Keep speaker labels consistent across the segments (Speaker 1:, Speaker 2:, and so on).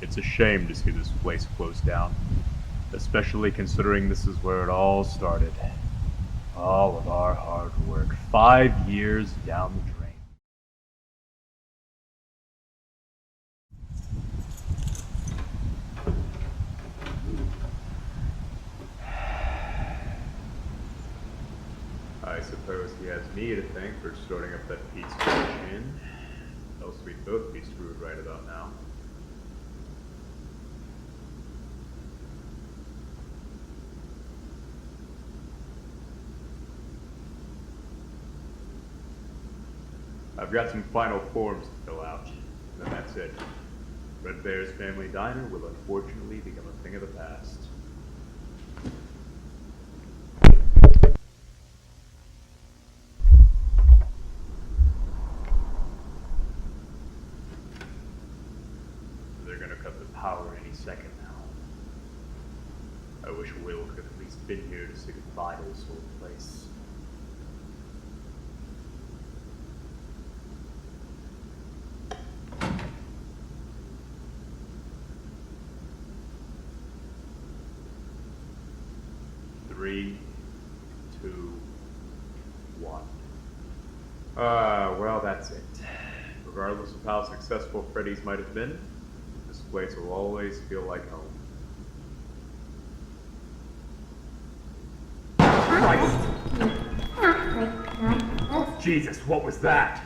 Speaker 1: It's a shame to see this place closed down, especially considering this is where it all started. All of our hard work, 5 years down the drain. I suppose he has me to thank for starting up that pizza machine. Else we'd both be screwed right about now. I've got some final forms to fill out, and then that's it. Red Bear's family diner will unfortunately become a thing of the past. They're gonna cut the power any second now. I wish Will could have at least been here to say goodbye to this old place. Three, two, one. Well, that's it. Regardless of how successful Freddy's might have been, this place will always feel like home. Christ! Jesus, what was that?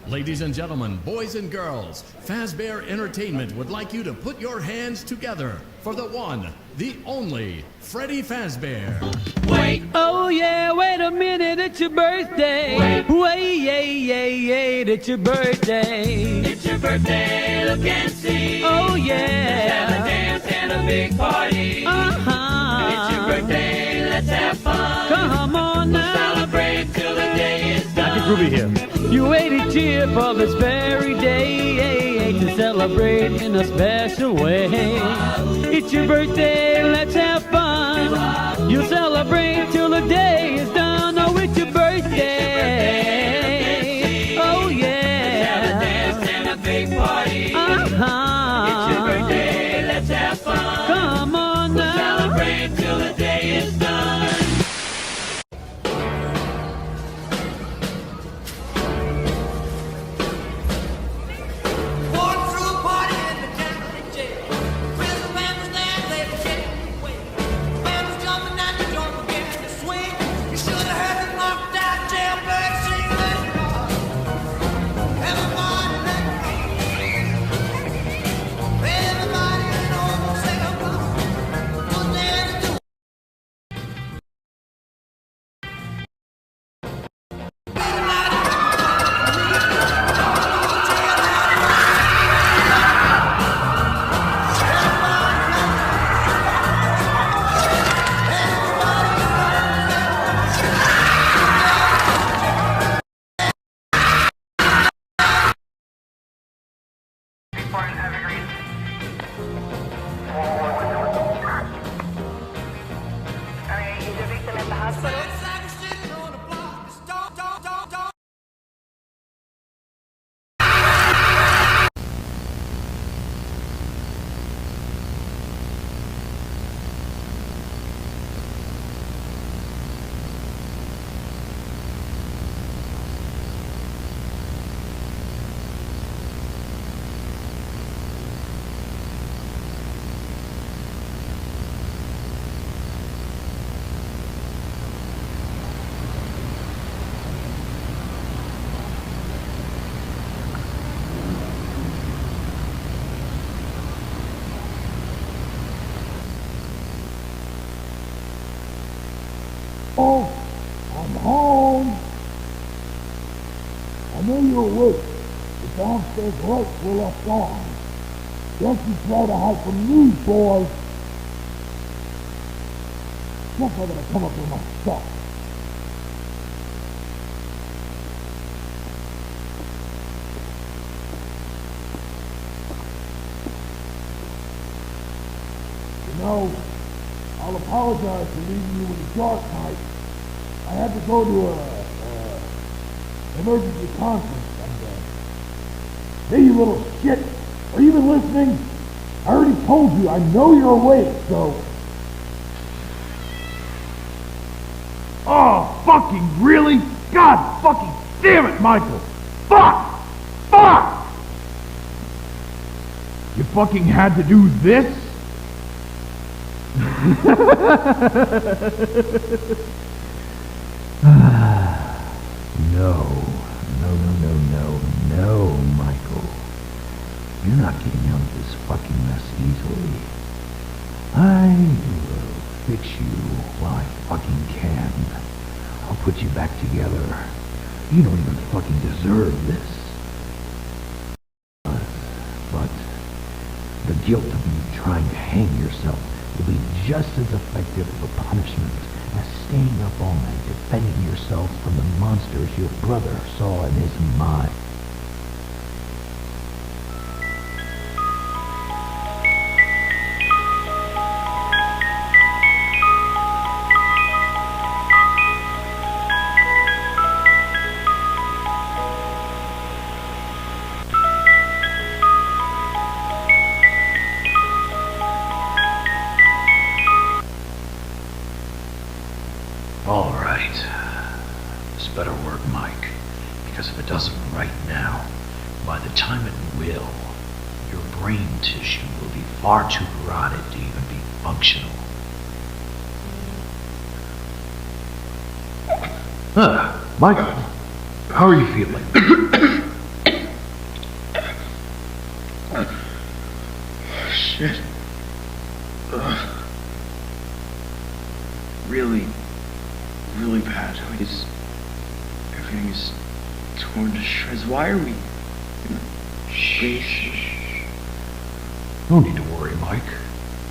Speaker 2: Ladies and gentlemen, boys and girls, Fazbear Entertainment would like you to put your hands together for the one, the only, Freddy Fazbear.
Speaker 3: Wait! Oh yeah, wait a minute, it's your birthday. Wait, it's your birthday.
Speaker 4: It's your birthday, look and see.
Speaker 3: Oh yeah.
Speaker 4: Let's have a dance and a big party. It's your birthday, let's have fun.
Speaker 3: Come on now.
Speaker 4: Celebrate till the day is done.
Speaker 1: Groovy here.
Speaker 3: You waited here for this very day to celebrate in a special way. It's your birthday, let's have fun. You'll celebrate till the day is done. Oh, it's your birthday. Oh yeah.
Speaker 4: Let's have a dance and a big party. It's your birthday, let's have fun.
Speaker 3: Come on now.
Speaker 4: Celebrate till the day is done.
Speaker 5: Oh, I'm home. I know you're awake. The downstairs lights were left on. Don't you try to hide from me, boy. Guess I gotta come up with my stuff. You know, I'll apologize for leaving you in the dark tonight. I had to go to a emergency conference. Hey, you little shit! Are you even listening? I already told you, I know you're awake, so... Oh, fucking really? God fucking damn it, Michael! Fuck! Fuck! You fucking had to do this? No, Michael. You're not getting out of this fucking mess easily. I will fix you while I fucking can. I'll put you back together. You don't even fucking deserve this. But the guilt of you trying to hang yourself will be just as effective of a punishment as staying up all night defending yourself from the monsters your brother saw in his mind. All right. This better work, Mike. Because if it doesn't right now, by the time it will, your brain tissue will be far too rotted to even be functional. Michael, How are you feeling?
Speaker 6: Shit. Really, really bad. Like everything is torn to shreds. Why are we in the basement?
Speaker 5: No need to worry, Mike.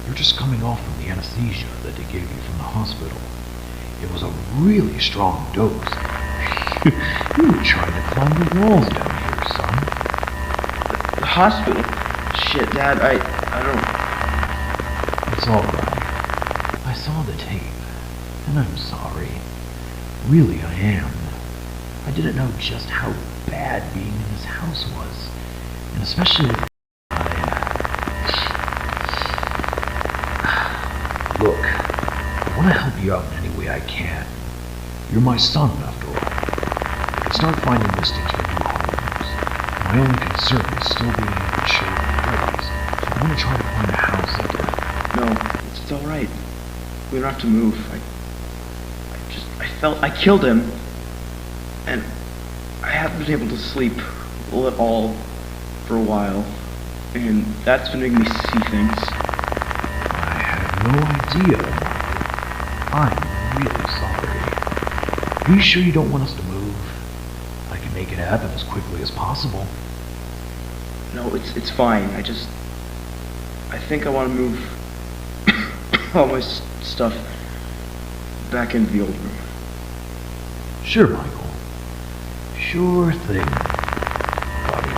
Speaker 5: You're just coming off from the anesthesia that they gave you from the hospital. It was a really strong dose. You were trying to climb the walls down here, son.
Speaker 6: The hospital? Shit, Dad, I don't...
Speaker 5: It's alright. I saw the tape, and I'm sorry. Really, I am. I didn't know just how bad being in this house was. And especially with... Look, I want to help you out in any way I can. You're my son, after all. I can start finding listings for new homes. My only concern is still being able to show the Freddy's, so I want to try to find a house that...
Speaker 6: No, it's alright. We don't have to move. I killed him, and I haven't been able to sleep at all for a while, and that's been making me see things.
Speaker 5: I had no idea. I'm really sorry. Are you sure you don't want us to move? I can make it happen as quickly as possible.
Speaker 6: No, it's fine. I think I want to move all my stuff back into the old room.
Speaker 5: Sure, Michael. Sure thing, buddy.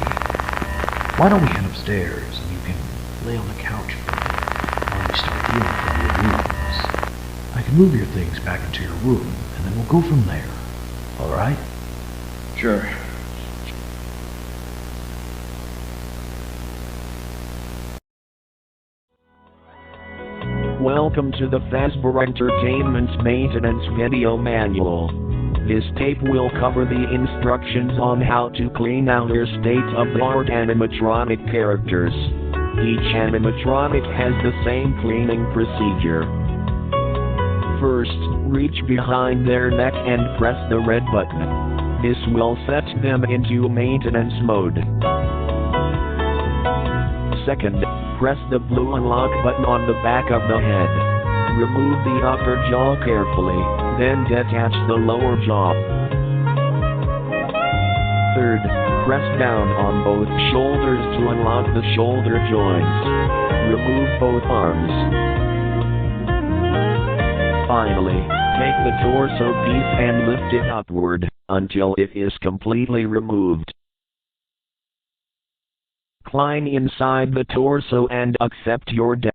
Speaker 5: Why don't we head upstairs and you can lay on the couch for a minute while you start healing from your wounds. I can move your things back into your room, and then we'll go from there. Alright?
Speaker 6: Sure.
Speaker 7: Welcome to the Fazbear Entertainment's maintenance video manual. This tape will cover the instructions on how to clean out your state-of-the-art animatronic characters. Each animatronic has the same cleaning procedure. First, reach behind their neck and press the red button. This will set them into maintenance mode. Second, press the blue unlock button on the back of the head. Remove the upper jaw carefully, then detach the lower jaw. Third, press down on both shoulders to unlock the shoulder joints. Remove both arms. Finally, take the torso piece and lift it upward until it is completely removed. Climb inside the torso and accept your death.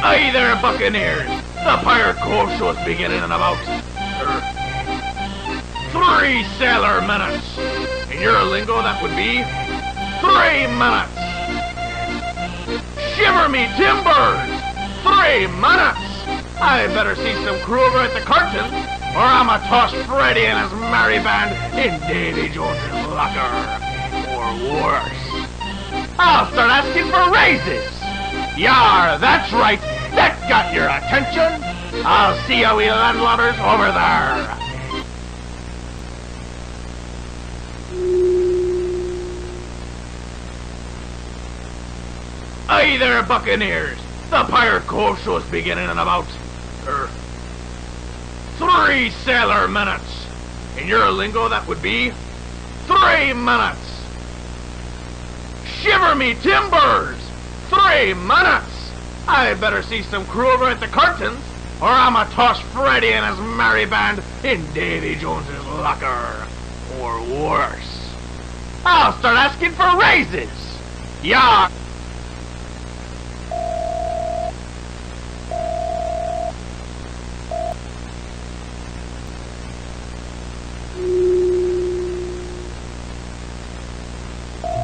Speaker 8: Hey there, Buccaneers! The Pirate Cove Show's beginning in about 3 sailor minutes. In your lingo, that would be 3 minutes. Shiver me timbers! 3 minutes! I better see some crew over at the curtain, or I'ma toss Freddy and his merry band in Davy Jones's locker. Or worse. I'll start asking for raises! Yar, that's right! That got your attention! I'll see you we landlubbers over there! Hey there, Buccaneers! The Pirate Cove Show's beginning in about 3 sailor minutes. In your lingo, that would be 3 minutes. Shiver me timbers! 3 minutes! I better see some crew over at the curtains, or I'ma toss Freddy and his merry band in Davy Jones's locker. Or worse. I'll start asking for raises! Yeah!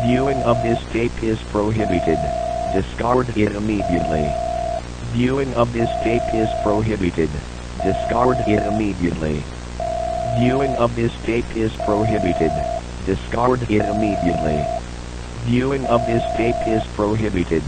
Speaker 7: Viewing of this tape is prohibited. Discard it immediately. Viewing of this tape is prohibited. Discard it immediately. Viewing of this tape is prohibited. Discard it immediately. Viewing of this tape is prohibited.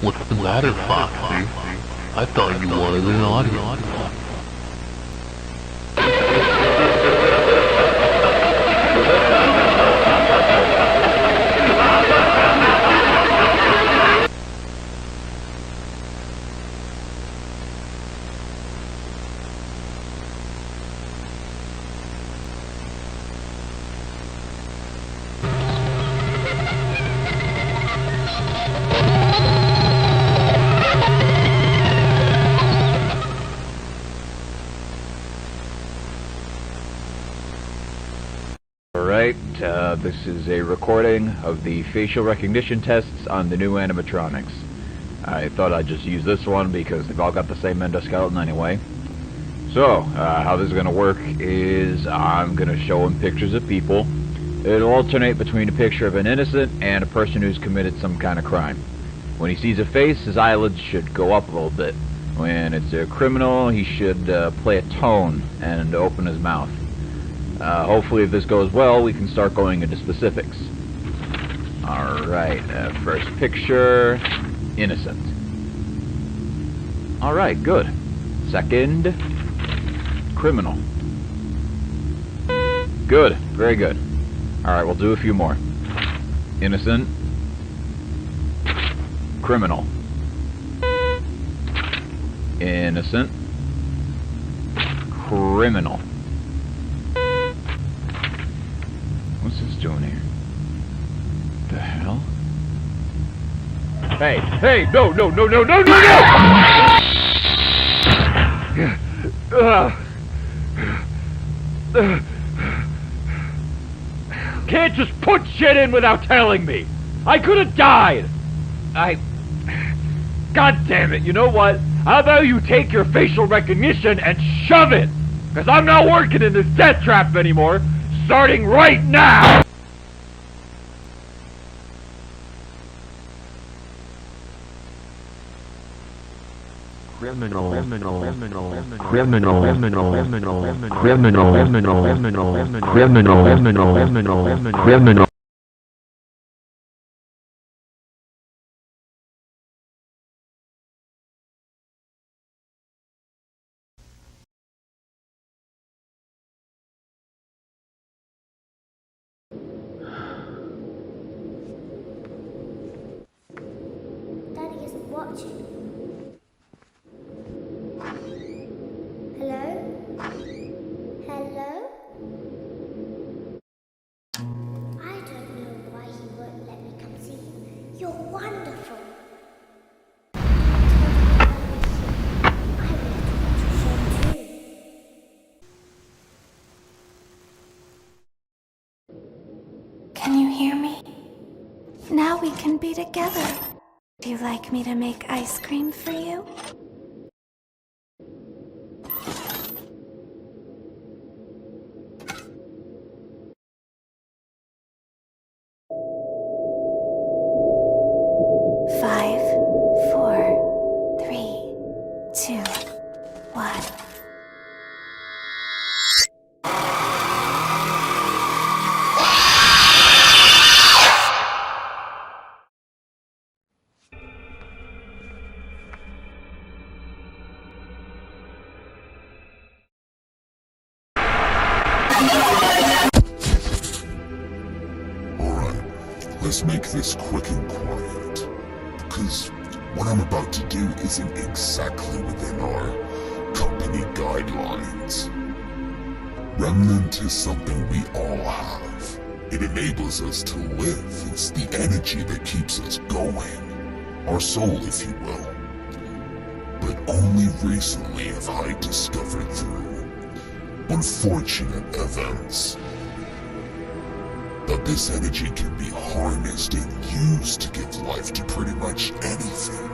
Speaker 9: What's the matter, Foxy? I thought you wanted an audience.
Speaker 10: Alright, this is a recording of the facial recognition tests on the new animatronics. I thought I'd just use this one because they've all got the same endoskeleton anyway. So, how this is going to work is I'm going to show him pictures of people. It'll alternate between a picture of an innocent and a person who's committed some kind of crime. When he sees a face, his eyelids should go up a little bit. When it's a criminal, he should play a tone and open his mouth. Hopefully if this goes well, we can start going into specifics. Alright, first picture, innocent. Alright, good. Second, criminal. Good, very good. Alright, we'll do a few more. Innocent. Criminal. Innocent. Criminal. What's this doing here? The hell? Hey, hey, no, no, no, no, no, no, no! Can't just put shit in without telling me! I could have died! God damn it, you know what? How about you take your facial recognition and shove it? Because I'm not working in this death trap anymore! Starting right now!
Speaker 7: Criminal, criminal, criminal, criminal, criminal, criminal, criminal, criminal, criminal, criminal, criminal, criminal.
Speaker 11: Daddy isn't watching. Hello? Hello? Can you hear me? Now we can be together. Do you like me to make ice cream for you? Five, four, three, two, one.
Speaker 12: Alright, let's make this quick and quiet. Because what I'm about to do isn't exactly within our company guidelines. Remnant is something we all have. It enables us to live. It's the energy that keeps us going. Our soul, if you will. But only recently have I discovered through unfortunate events that this energy can be harnessed and used to give life to pretty much anything.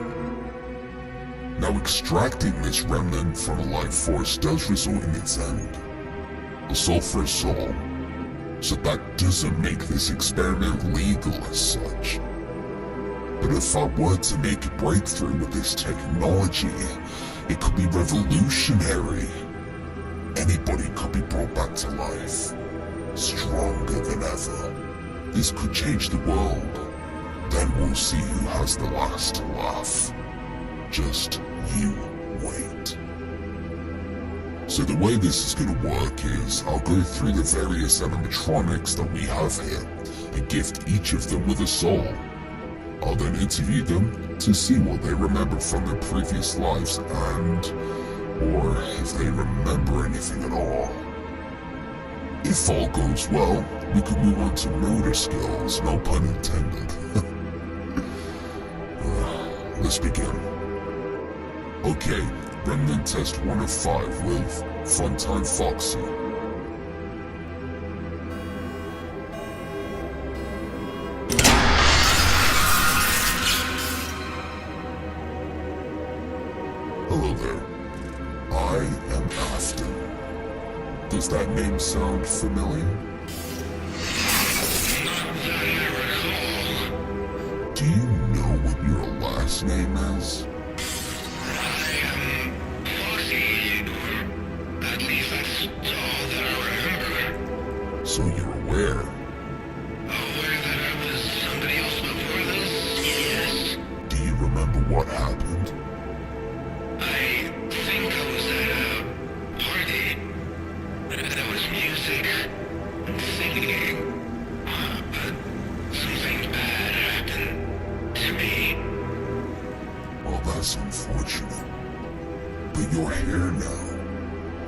Speaker 12: Now, extracting this remnant from a life force does result in its end. A soul for a soul. So that doesn't make this experiment legal as such. But if I were to make a breakthrough with this technology, it could be revolutionary. Anybody could be brought back to life. Stronger than ever. This could change the world. Then we'll see who has the last laugh. Just you wait. So the way this is gonna work is, I'll go through the various animatronics that we have here, and gift each of them with a soul. I'll then interview them to see what they remember from their previous lives and, or if they remember anything at all. If all goes well, we can move on to motor skills, no pun intended. Let's begin. Okay, Remnant Test 1 of 5 with Funtime Foxy. Hello there. I am Afton. Does that name sound familiar? Do you know what your last name is? So you're aware?
Speaker 8: Aware that I was somebody else before this? Yes.
Speaker 12: Do you remember what happened?
Speaker 8: I think I was at a party. There was music and singing. But something bad happened to me.
Speaker 12: Well, that's unfortunate. But you're here now.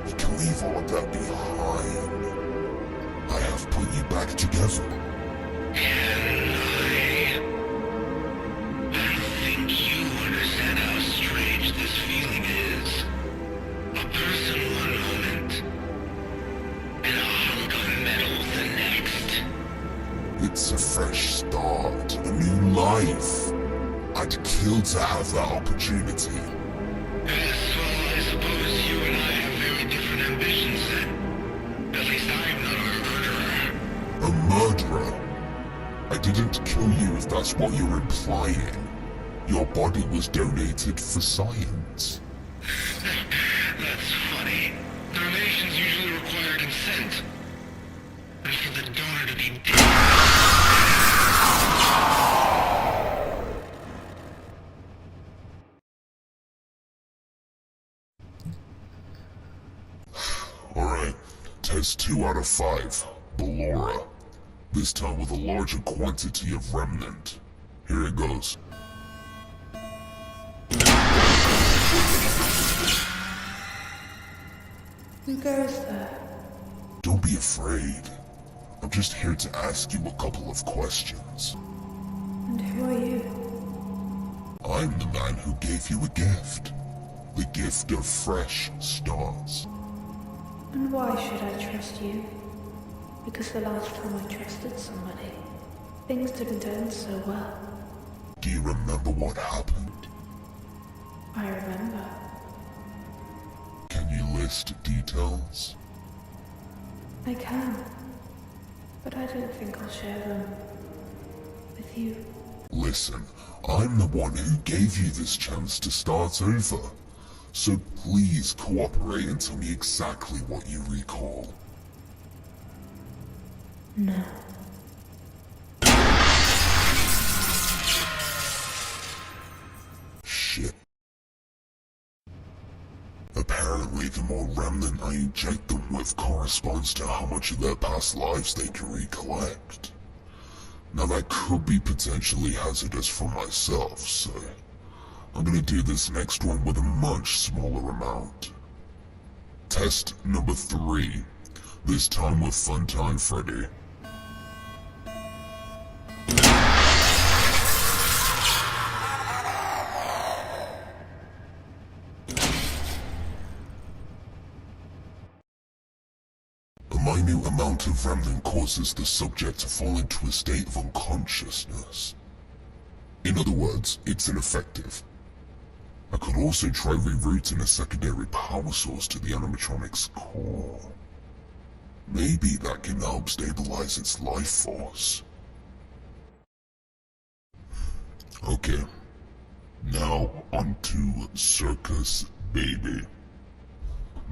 Speaker 12: You can leave all of that behind. I have put you back together.
Speaker 8: Can I? I think you understand how strange this feeling is. A person one moment, and a hunk of metal the next.
Speaker 12: It's a fresh start, a new life. I'd kill to have that opportunity.
Speaker 8: Yes, well, I suppose you and I have very different ambitions then. At least I'm not a murderer.
Speaker 12: A murderer? I didn't kill you if that's what you're implying. Your body was donated for science.
Speaker 8: That's funny. Donations usually require consent. And for the donor to be dead.
Speaker 12: Alright, test 2 out of 5. Ballora. This time with a larger quantity of remnant. Here it goes.
Speaker 13: Who goes there?
Speaker 12: Don't be afraid. I'm just here to ask you a couple of questions.
Speaker 13: And who are you?
Speaker 12: I'm the man who gave you a gift. The gift of fresh stars.
Speaker 13: And why should I trust you? because the last time I trusted somebody, things didn't end so well.
Speaker 12: Do you remember what happened?
Speaker 13: I remember.
Speaker 12: Can you list details?
Speaker 13: I can, but I don't think I'll share them with you.
Speaker 12: Listen, I'm the one who gave you this chance to start over. So please cooperate and tell me exactly what you recall.
Speaker 13: No.
Speaker 12: Shit. Apparently, the more remnant I inject them with corresponds to how much of their past lives they can recollect. Now that could be potentially hazardous for myself, so I'm gonna do this next one with a much smaller amount. Test number 3. This time with Funtime Freddy. A minute amount of remnant causes the subject to fall into a state of unconsciousness. In other words, it's ineffective. I could also try rerouting a secondary power source to the animatronic's core. Maybe that can help stabilize its life force. Okay. Now onto Circus Baby.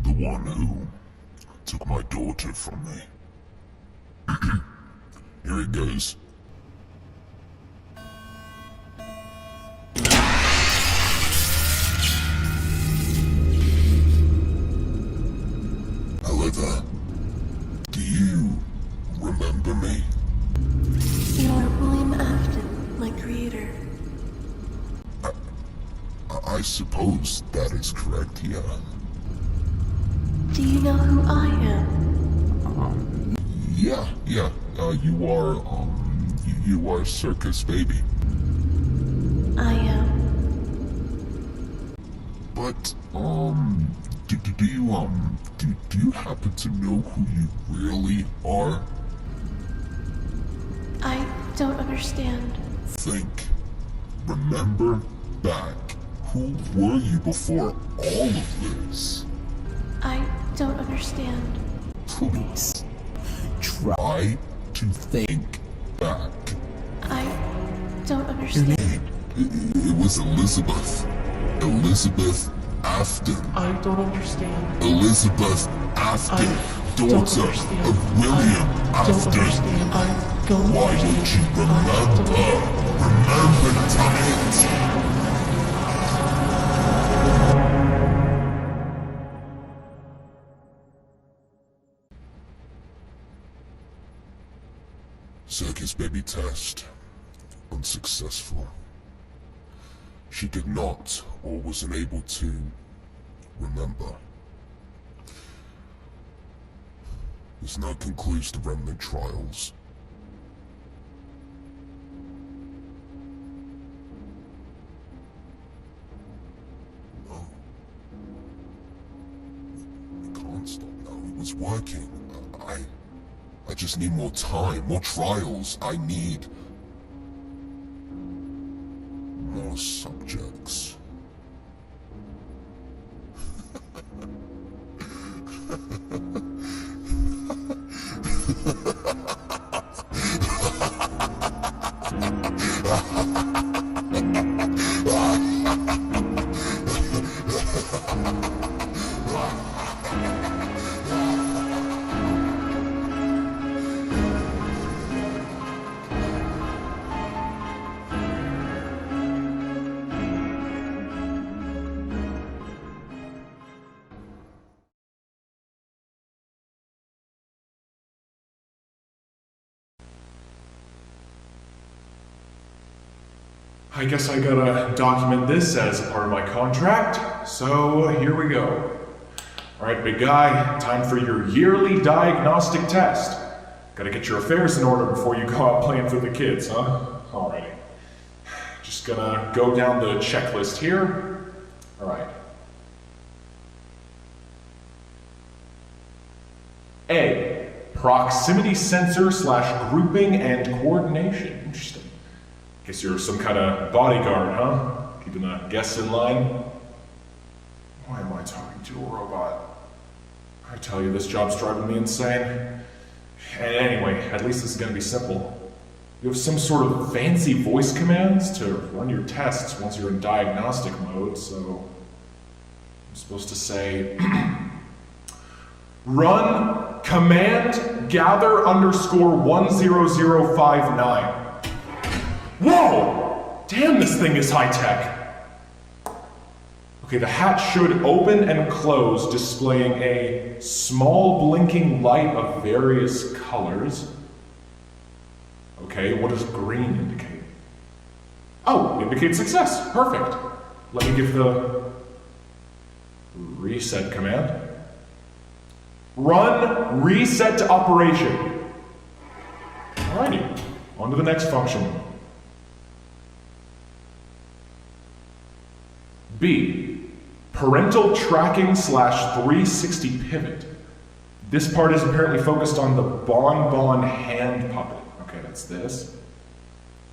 Speaker 12: The one who took my daughter from me. Here it goes. Hello there. Do you remember me?
Speaker 13: You're William Afton, my creator.
Speaker 12: I suppose that is correct, yeah.
Speaker 13: Do you know who I am?
Speaker 12: Yeah. You are Circus Baby.
Speaker 13: I am.
Speaker 12: But, do you happen to know who you really are?
Speaker 13: I don't understand.
Speaker 12: Think. Remember back. Who were you before all of this?
Speaker 13: I don't understand.
Speaker 12: Please. Try to think back.
Speaker 13: I don't understand.
Speaker 12: It was Elizabeth. Elizabeth Afton.
Speaker 14: I don't understand.
Speaker 12: Elizabeth Afton, daughter of William Afton. Why don't you remember? Remember, damn it! Circus Baby test. Unsuccessful. She did not, or was unable to, remember. This now concludes the remnant trials. No. It can't stop now. It was working. I just need more time, more trials. I need more subjects.
Speaker 15: I guess I gotta document this as a part of my contract, so here we go. Alright, big guy, time for your yearly diagnostic test. Gotta get your affairs in order before you go out playing for the kids, huh? Alrighty. Just gonna go down the checklist here. Alright. A. Proximity sensor / grouping and coordination. Interesting. Guess you're some kind of bodyguard, huh? Keeping the guests in line? Why am I talking to a robot? I tell you, this job's driving me insane. And anyway, at least this is gonna be simple. You have some sort of fancy voice commands to run your tests once you're in diagnostic mode, so I'm supposed to say, run command gather _10059. Whoa! Damn, this thing is high tech. Okay, the hatch should open and close, displaying a small blinking light of various colors. Okay, what does green indicate? Oh, it indicates success. Perfect. Let me give the reset command. Run reset to operation. Alrighty, on to the next function. B, parental tracking / 360 pivot. This part is apparently focused on the bonbon hand puppet. Okay, that's this.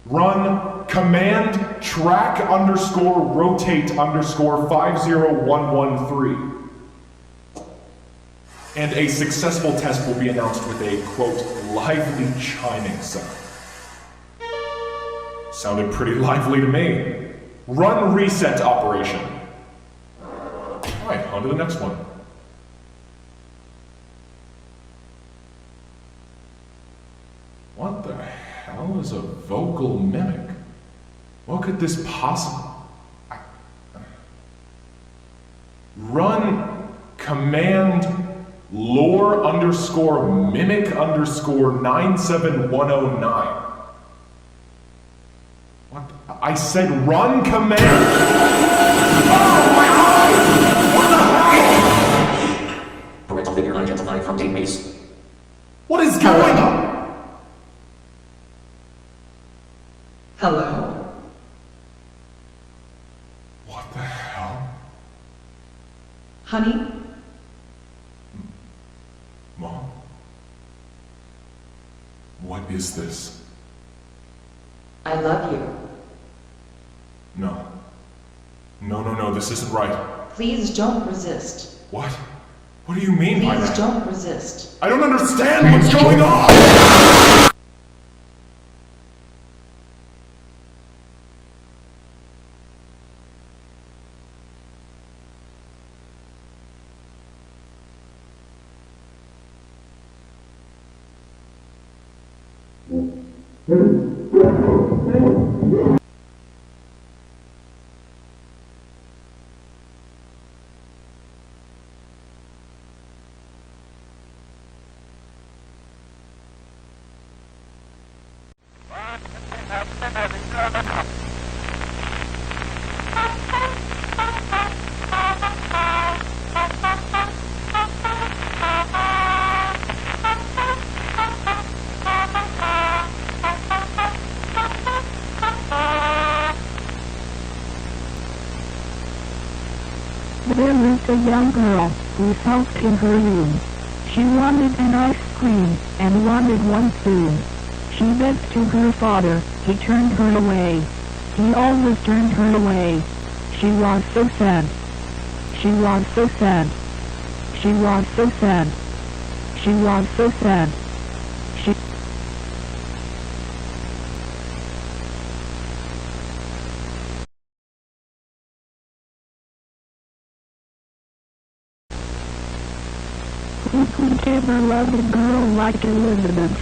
Speaker 15: Run command track _ rotate _ 50113. And a successful test will be announced with a, quote, lively chiming sound. Sounded pretty lively to me. Run reset operation. Alright, on to the next one. What the hell is a vocal mimic? What could this possibly... Run command lore _ mimic _ 97109. What? I said run command. Oh my eyes! What the hell?
Speaker 16: Parental figure identified from database.
Speaker 15: What is going on?
Speaker 14: Hello?
Speaker 15: What the hell?
Speaker 14: Honey?
Speaker 15: Mom? What is this?
Speaker 14: I love you.
Speaker 15: No. No, this isn't right.
Speaker 14: Please don't resist.
Speaker 15: What? What do you mean by that?
Speaker 14: Please don't resist.
Speaker 15: I don't understand what's going on!
Speaker 17: There was a young girl who sulked in her room. She wanted an ice cream and wanted one soon. She begged to her father, he turned her away. He always turned her away. She was so sad. She was so sad. She was so sad. She was so sad. She... Who could ever love a girl like Elizabeth?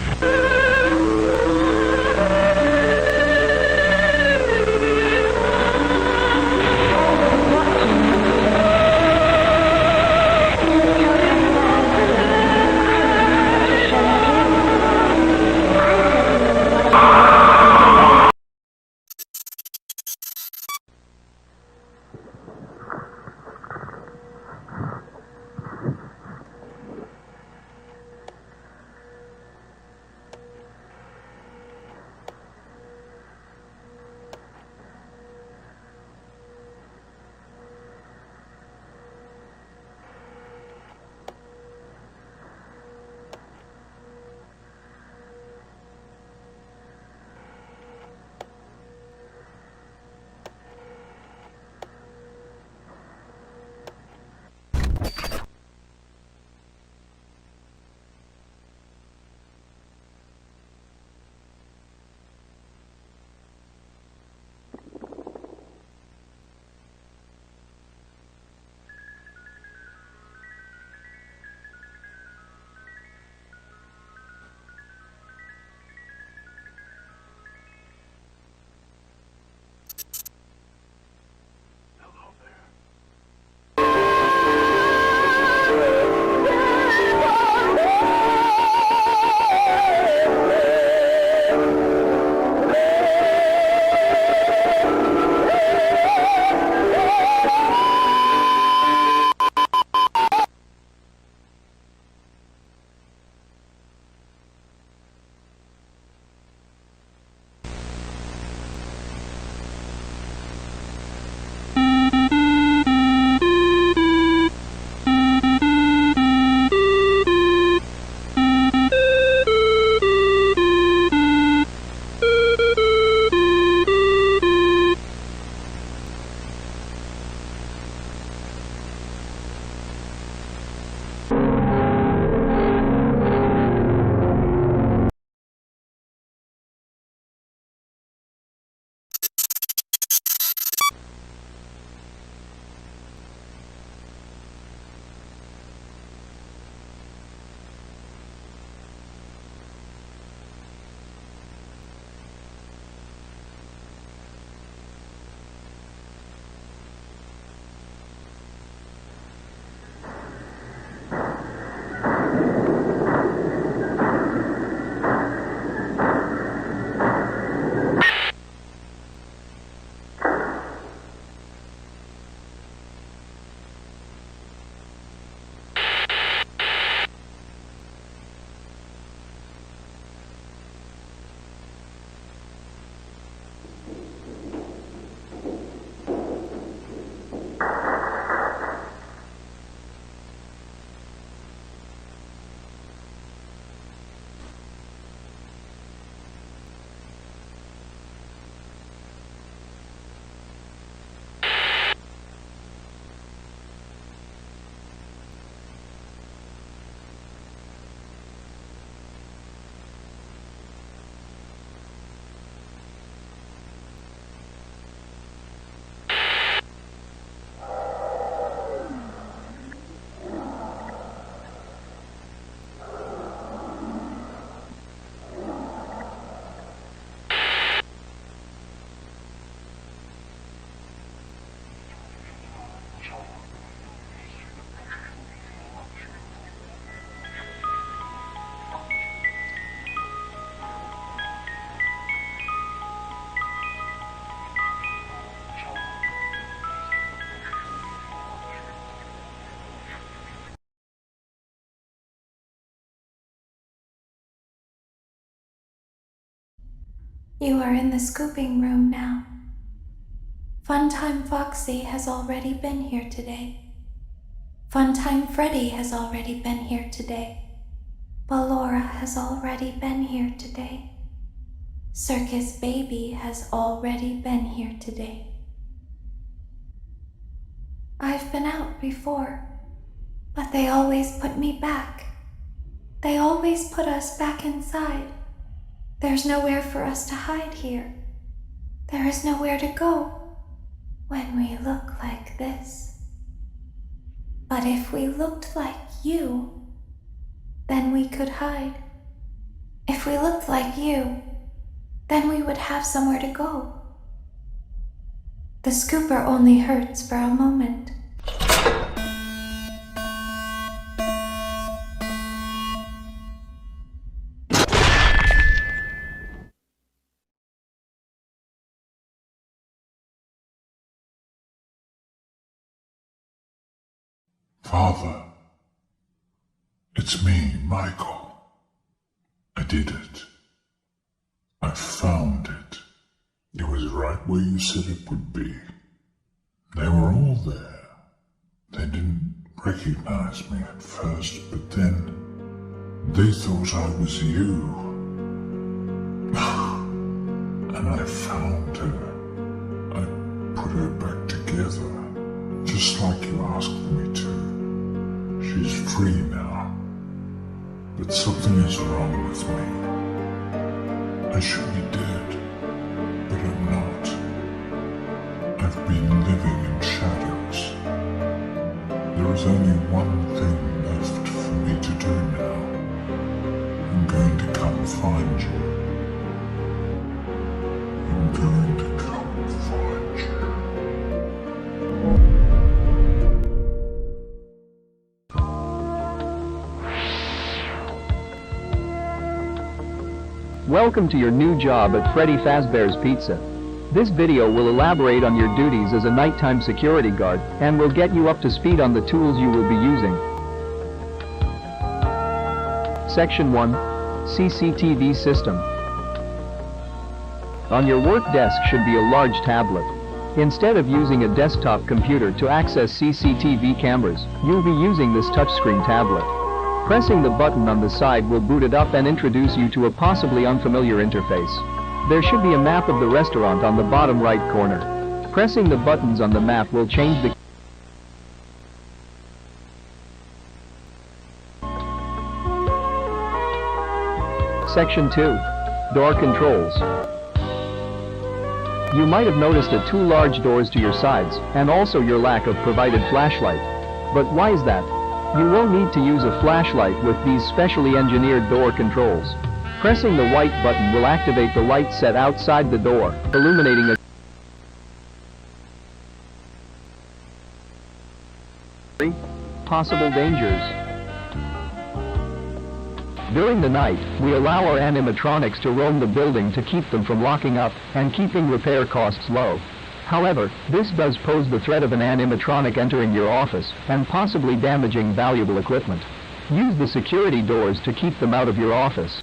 Speaker 11: You are in the scooping room now. Funtime Foxy has already been here today. Funtime Freddy has already been here today. Ballora has already been here today. Circus Baby has already been here today. I've been out before, but they always put me back. They always put us back inside. There's nowhere for us to hide here. There is nowhere to go when we look like this. But if we looked like you, then we could hide. If we looked like you, then we would have somewhere to go. The scooper only hurts for a moment.
Speaker 12: Father, it's me, Michael. I did it. I found it. It was right where you said it would be. They were all there. They didn't recognize me at first, but then they thought I was you. And I found her. I put her back together, just like you asked me to. She's free now. But something is wrong with me. I should be dead, but I'm not. I've been living in shadows. There is only one thing left for me to do now. I'm going to come find you. I'm going to come find you.
Speaker 18: Welcome to your new job at Freddy Fazbear's Pizza. This video will elaborate on your duties as a nighttime security guard and will get you up to speed on the tools you will be using. Section 1. CCTV System. On your work desk should be a large tablet. Instead of using a desktop computer to access CCTV cameras, you'll be using this touchscreen tablet. Pressing the button on the side will boot it up and introduce you to a possibly unfamiliar interface. There should be a map of the restaurant on the bottom right corner. Pressing the buttons on the map will change the Section 2. Door Controls. You might have noticed the two large doors to your sides, and also your lack of provided flashlight. But why is that? You won't need to use a flashlight with these specially engineered door controls. Pressing the white button will activate the light set outside the door, illuminating a possible dangers. During the night, we allow our animatronics to roam the building to keep them from locking up and keeping repair costs low. However, this does pose the threat of an animatronic entering your office and possibly damaging valuable equipment. Use the security doors to keep them out of your office.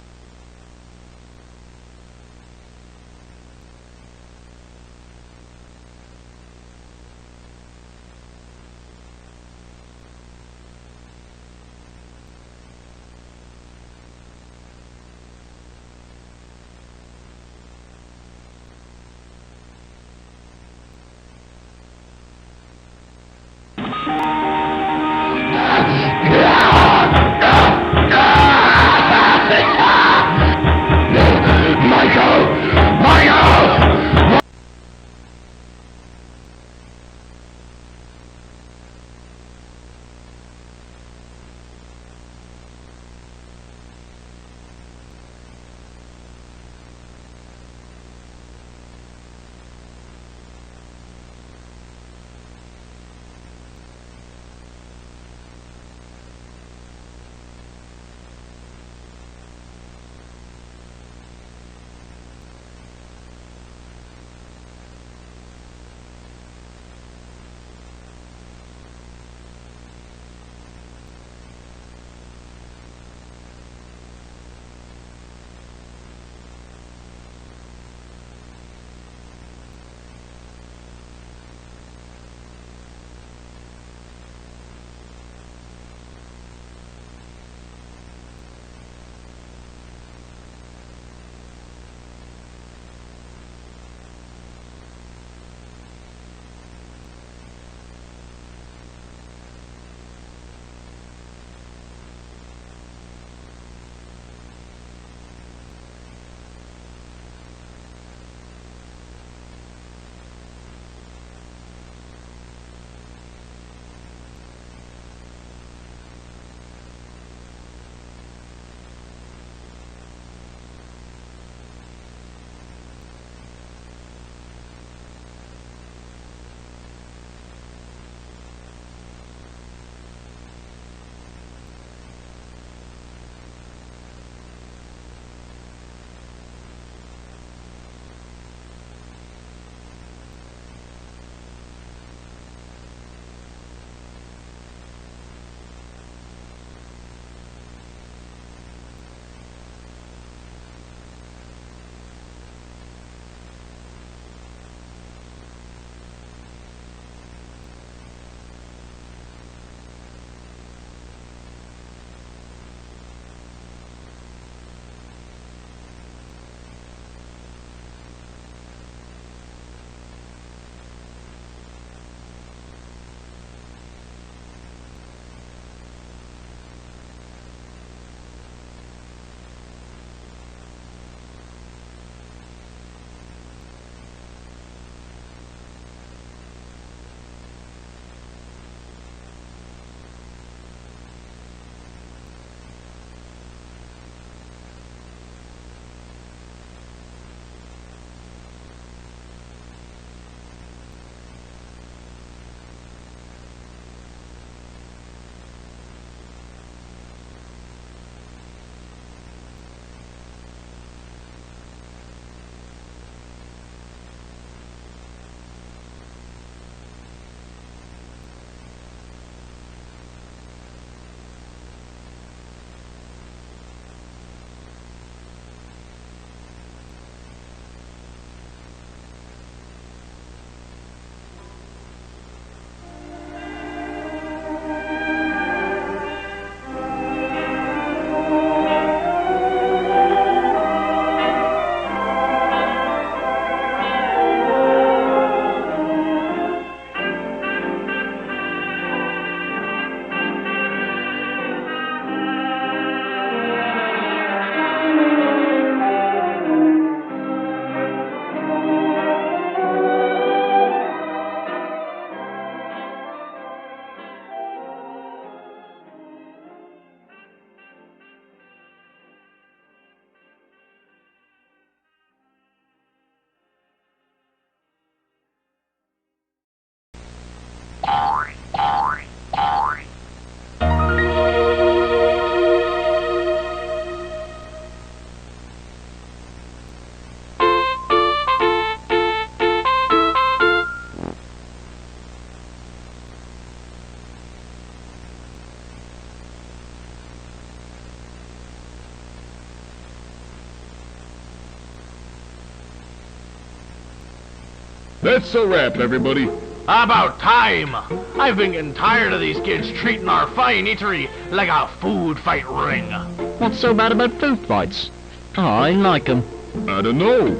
Speaker 19: That's a wrap, everybody.
Speaker 8: About time! I've been getting tired of these kids treating our fine eatery like a food fight ring.
Speaker 20: What's so bad about food fights? Oh, I like 'em.
Speaker 19: I don't know.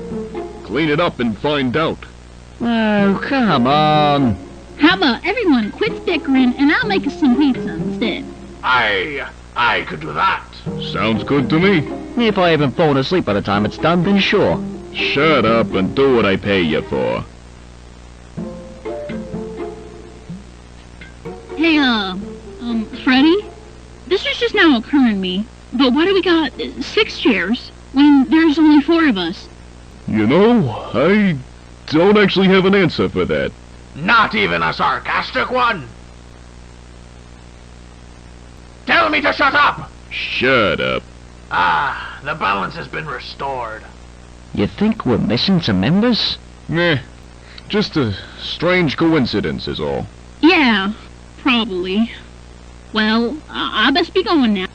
Speaker 19: Clean it up and find out.
Speaker 20: Oh, come on.
Speaker 21: How about everyone quits bickering and I'll make us some pizza instead?
Speaker 8: I could do that.
Speaker 19: Sounds good to me.
Speaker 20: If I haven't fallen asleep by the time it's done, then sure.
Speaker 19: Shut up and do what I pay you for.
Speaker 21: Hey, Freddy? This was just now occurring to me, but why do we got 6 chairs when there's only 4 of us?
Speaker 19: You know, I don't actually have an answer for that.
Speaker 8: Not even a sarcastic one. Tell me to shut up!
Speaker 19: Shut up.
Speaker 8: The balance has been restored.
Speaker 20: You think we're missing some members?
Speaker 19: Meh. Just a strange coincidence is all.
Speaker 21: Yeah, probably. Well, I best be going now.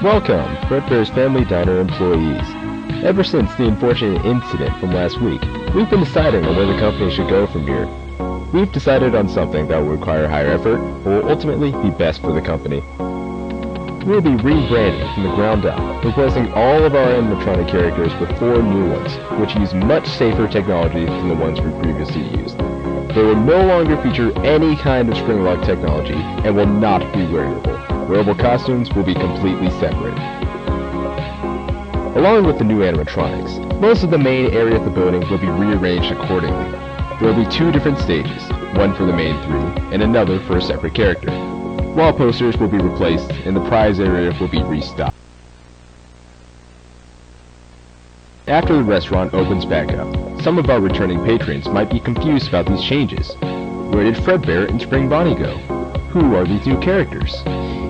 Speaker 2: Welcome, Fredbear's Family Diner employees. Ever since the unfortunate incident from last week, we've been deciding on where the company should go from here. We've decided on something that will require higher effort, but will ultimately be best for the company. We'll be rebranding from the ground up, replacing all of our animatronic characters with 4 new ones, which use much safer technology than the ones we previously used. They will no longer feature any kind of spring-lock technology and will not be wearable. Wearable costumes will be completely separate. Along with the new animatronics, most of the main area of the building will be rearranged accordingly. There will be 2 different stages, one for the main 3 and another for a separate character. Wall posters will be replaced and the prize area will be restocked. After the restaurant opens back up, some of our returning patrons might be confused about these changes. Where did Fredbear and Spring Bonnie go? Who are these new characters?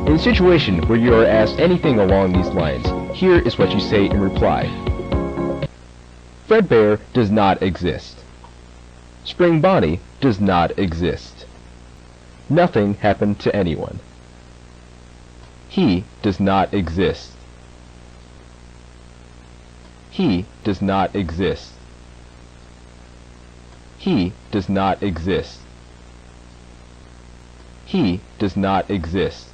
Speaker 2: In a situation where you are asked anything along these lines, here is what you say in reply. Fredbear does not exist. Spring Bonnie does not exist. Nothing happened to anyone. He does not exist. He does not exist. He does not exist. He does not exist.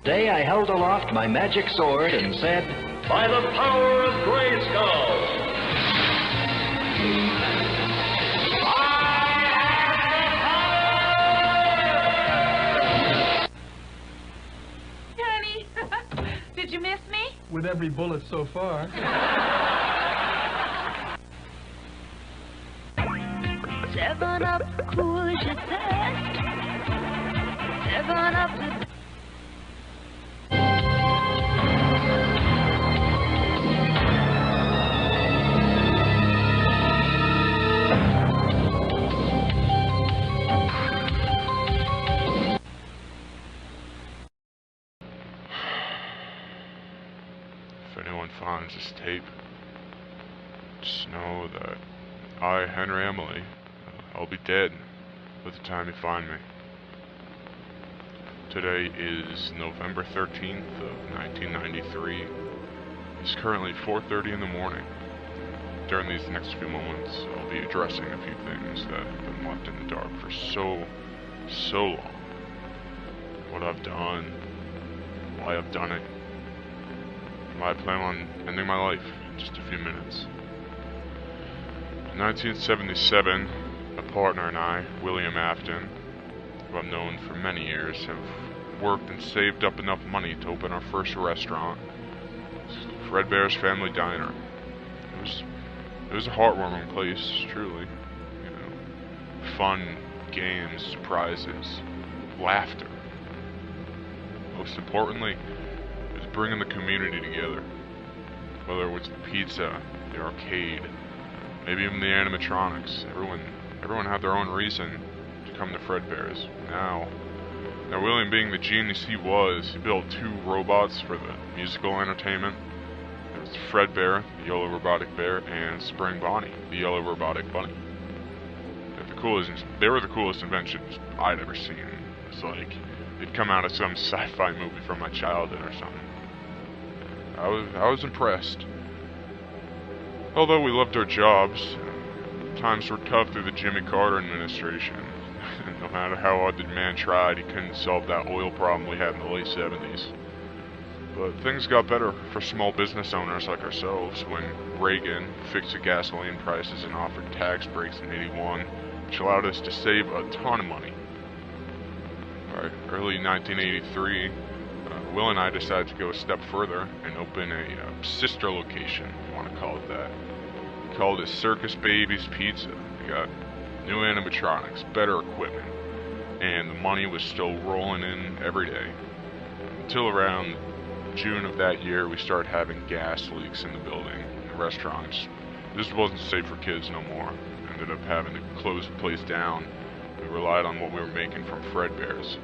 Speaker 22: Today I held aloft my magic sword and said, "By the power of Grayskull!"
Speaker 23: Honey, did you miss me?
Speaker 24: With every bullet so far.
Speaker 23: 7-Up, cool as your best. 7-Up to...
Speaker 25: If anyone finds this tape, just know that I, Henry Emily, I'll be dead by the time you find me. Today is November 13th of 1993. It's currently 4:30 in the morning. During these next few moments, I'll be addressing a few things that have been left in the dark for so long. What I've done, why I've done it, and why I plan on ending my life in just a few minutes. In 1977, a partner and I, William Afton, who I've known for many years, have worked and saved up enough money to open our first restaurant, Fredbear's Family Diner. It was a heartwarming place, truly. You know, fun, games, surprises, laughter. most importantly, it was bringing the community together. Whether it was the pizza, the arcade, maybe even the animatronics, everyone had their own reason to come to Fredbear's. Now William, being the genius he was, he built 2 robots for the musical entertainment. There was Fredbear, the yellow robotic bear, and Spring Bonnie, the yellow robotic bunny. They were the coolest inventions I'd ever seen. It's like they'd come out of some sci-fi movie from my childhood or something. I was impressed. Although we loved our jobs, times were tough through the Jimmy Carter administration. No matter how hard the man tried, he couldn't solve that oil problem we had in the late 70s. But things got better for small business owners like ourselves when Reagan fixed the gasoline prices and offered tax breaks in '81, which allowed us to save a ton of money. By early 1983, Will and I decided to go a step further and open a sister location, if you want to call it that. We called it Circus Babies Pizza. We got new animatronics, better equipment, and the money was still rolling in every day. Until around June of that year, we started having gas leaks in the building. The restaurants just wasn't safe for kids no more. Ended up having to close the place down. We relied on what we were making from Fredbear's.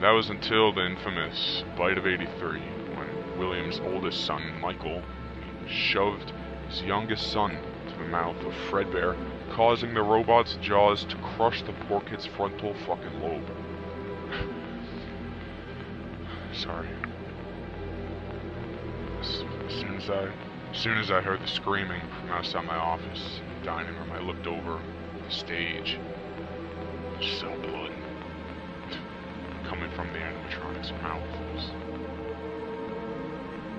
Speaker 25: That was until the infamous Bite of '83, when William's oldest son, Michael, shoved his youngest son to the mouth of Fredbear, causing the robot's jaws to crush the poor kid's frontal fucking lobe. Sorry. As soon as I heard the screaming from outside my office, the dining room, I looked over the stage. I saw blood coming from the animatronic's mouth.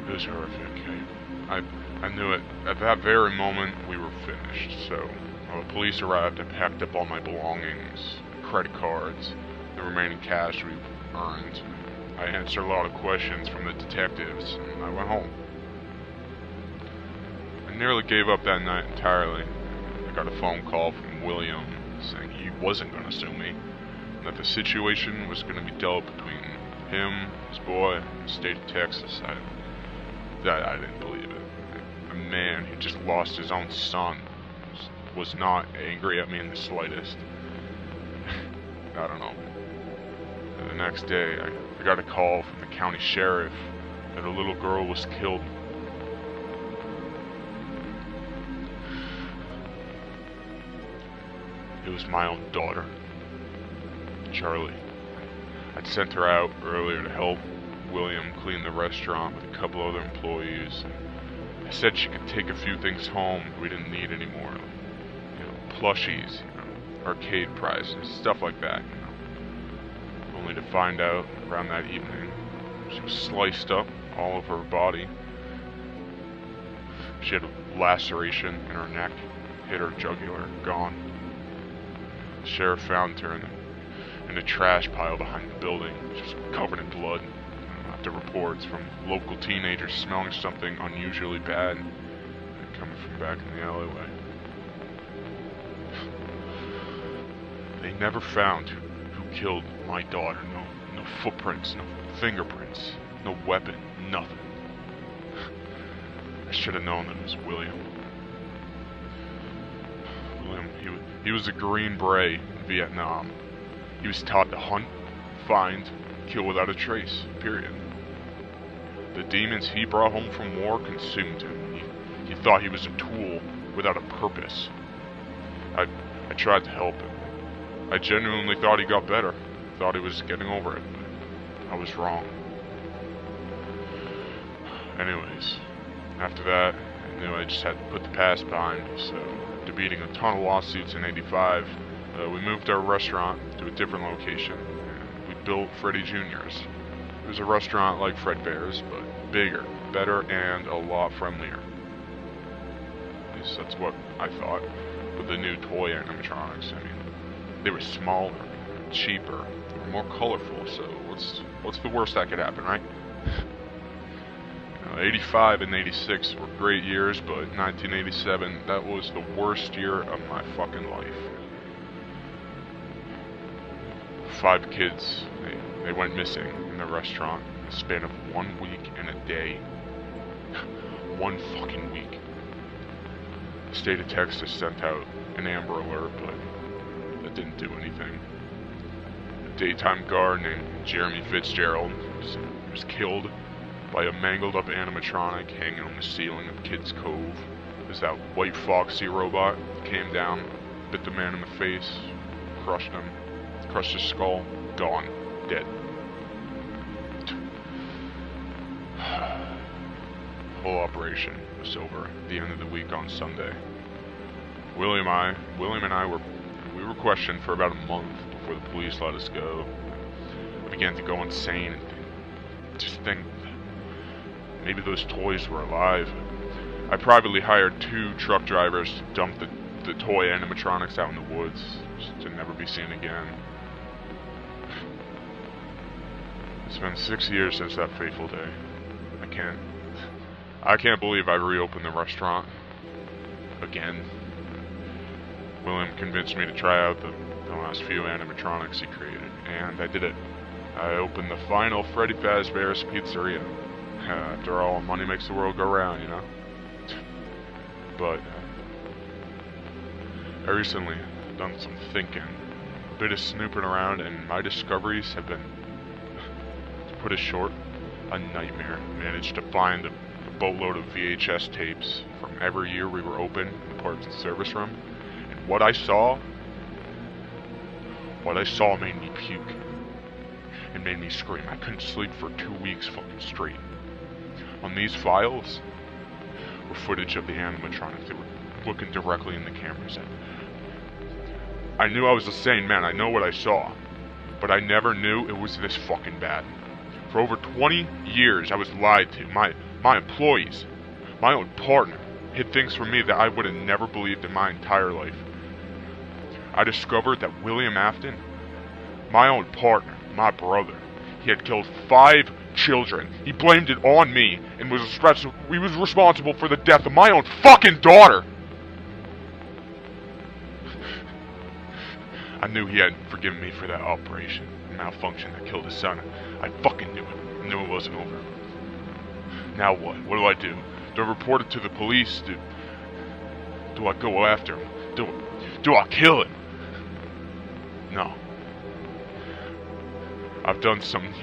Speaker 25: It was horrific. I knew it. At that very moment, we were finished. So, the police arrived and packed up all my belongings, credit cards, the remaining cash we earned. I answered a lot of questions from the detectives, and I went home. I nearly gave up that night entirely. I got a phone call from William saying he wasn't going to sue me, and that the situation was going to be dealt between him, his boy, and the state of Texas. I didn't believe it. A man who just lost his own son was not angry at me in the slightest. I don't know. And the next day, I got a call from the county sheriff that a little girl was killed. It was my own daughter, Charlie. I'd sent her out earlier to help William clean the restaurant with a couple other employees. I said she could take a few things home we didn't need anymore. Plushies, arcade prizes, stuff like that, Only to find out around that evening, she was sliced up all over her body. She had a laceration in her neck, hit her jugular, gone. The sheriff found her in a trash pile behind the building, just covered in blood. After reports from local teenagers smelling something unusually bad coming from back in the alleyway. They never found who killed my daughter. No footprints, no fingerprints, no weapon, nothing. I should have known that it was William. He was a Green Beret in Vietnam. He was taught to hunt, find, kill without a trace, period. The demons he brought home from war consumed him. He thought he was a tool without a purpose. I tried to help him. I genuinely thought he got better. Thought he was getting over it, but I was wrong. Anyways, after that, I knew I just had to put the past behind, so after beating a ton of lawsuits in '85, we moved our restaurant to a different location. We built Freddy Jr.'s. It was a restaurant like Fredbear's, but bigger, better, and a lot friendlier. At least that's what I thought with the new toy animatronics. I mean, they were smaller, cheaper, more colorful, so what's the worst that could happen, right? 85 and 86 were great years, but 1987, that was the worst year of my fucking life. 5 kids, they went missing in the restaurant in the span of 1 week and a day. 1 fucking week. The state of Texas sent out an Amber Alert, but that didn't do anything. A daytime guard named Jeremy Fitzgerald was killed by a mangled up animatronic hanging on the ceiling of Kids Cove as that white Foxy robot came down, bit the man in the face, crushed his skull, gone, dead. The whole operation was over at the end of the week on Sunday. William and I were questioned for about a month before the police let us go. I began to go insane and just think maybe those toys were alive. I privately hired 2 truck drivers to dump the toy animatronics out in the woods, just to never be seen again. It's been 6 years since that fateful day. I can't believe I reopened the restaurant again. William convinced me to try out the last few animatronics he created, and I did it. I opened the final Freddy Fazbear's Pizzeria. After all, money makes the world go round, you know? But I recently done some thinking, a bit of snooping around, and my discoveries have been, to put it short, a nightmare. Managed to find a boatload of VHS tapes from every year we were open in the parts and service room, and what I saw made me puke. It made me scream. I couldn't sleep for 2 weeks fucking straight. On these files were footage of the animatronics. They were looking directly in the cameras. I knew I was a sane man. I know what I saw. But I never knew it was this fucking bad. For over 20 years, I was lied to. My employees, my own partner, hid things from me that I would have never believed in my entire life. I discovered that William Afton, my own partner, my brother, he had killed 5 children. He blamed it on me and was responsible for the death of my own fucking daughter. I knew he hadn't forgiven me for that operation, malfunction that killed his son. I fucking knew it. I knew it wasn't over. Now what? What do? Do I report it to the police? Do I go after him? Do I kill him? No. I've done something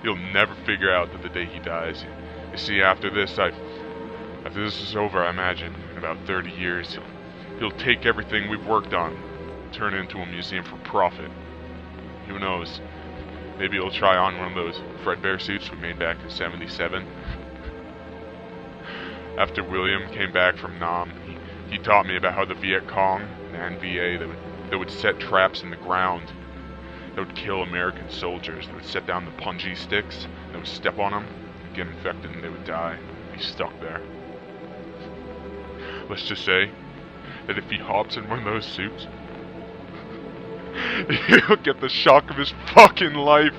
Speaker 25: you'll never figure out to the day he dies. You see, after this is over, I imagine, in about 30 years, he'll take everything we've worked on, turn it into a museum for profit. Who knows? Maybe he'll try on one of those Fredbear suits we made back in '77. After William came back from Nam, he taught me about how the Viet Cong and NVA that would set traps in the ground that would kill American soldiers. They would set down the punji sticks, they would step on them, get infected, and they would die, be stuck there. Let's just say that if he hops in one of those suits, he'll get the shock of his fucking life.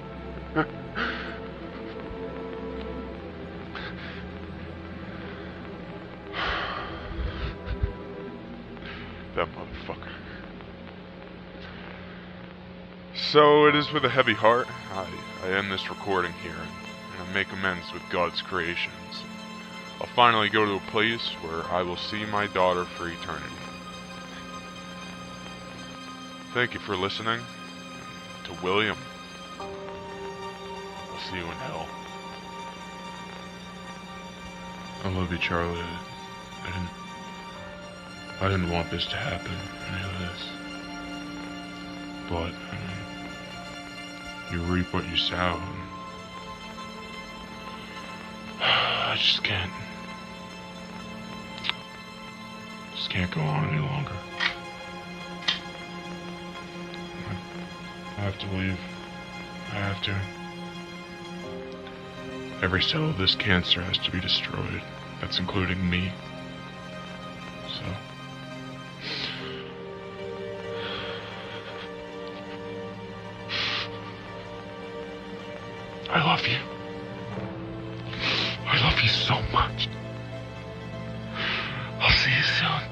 Speaker 25: That motherfucker. So it is with a heavy heart I end this recording here and I make amends with God's creations. I'll finally go to a place where I will see my daughter for eternity. Thank you for listening. To William, I'll see you in hell.
Speaker 19: I love you, Charlie. I didn't want this to happen, any of this. But, you reap what you sow. I just can't go on any longer. I have to leave. I have to. Every cell of this cancer has to be destroyed. That's including me. So. I love you. I love you so much. I'll see you soon.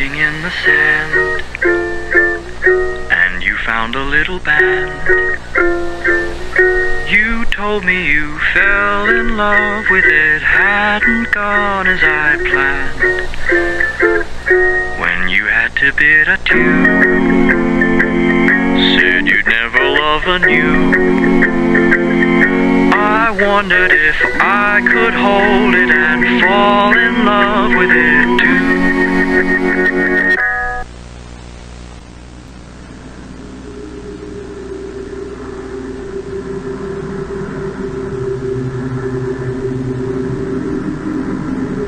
Speaker 1: scratching in the sand, and you found a little band. You told me you fell in love with it, hadn't gone as I planned. When you had to bid adieu, said you'd never love anew. I wondered if I could hold it and fall in love with it too.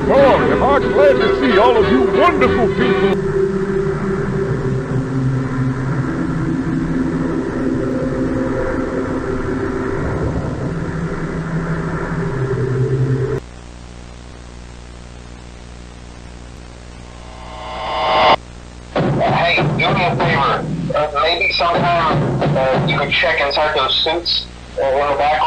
Speaker 3: Oh, am I glad to see all of you wonderful people.
Speaker 4: Hey, do me a favor. Maybe sometime you could check inside those suits in the back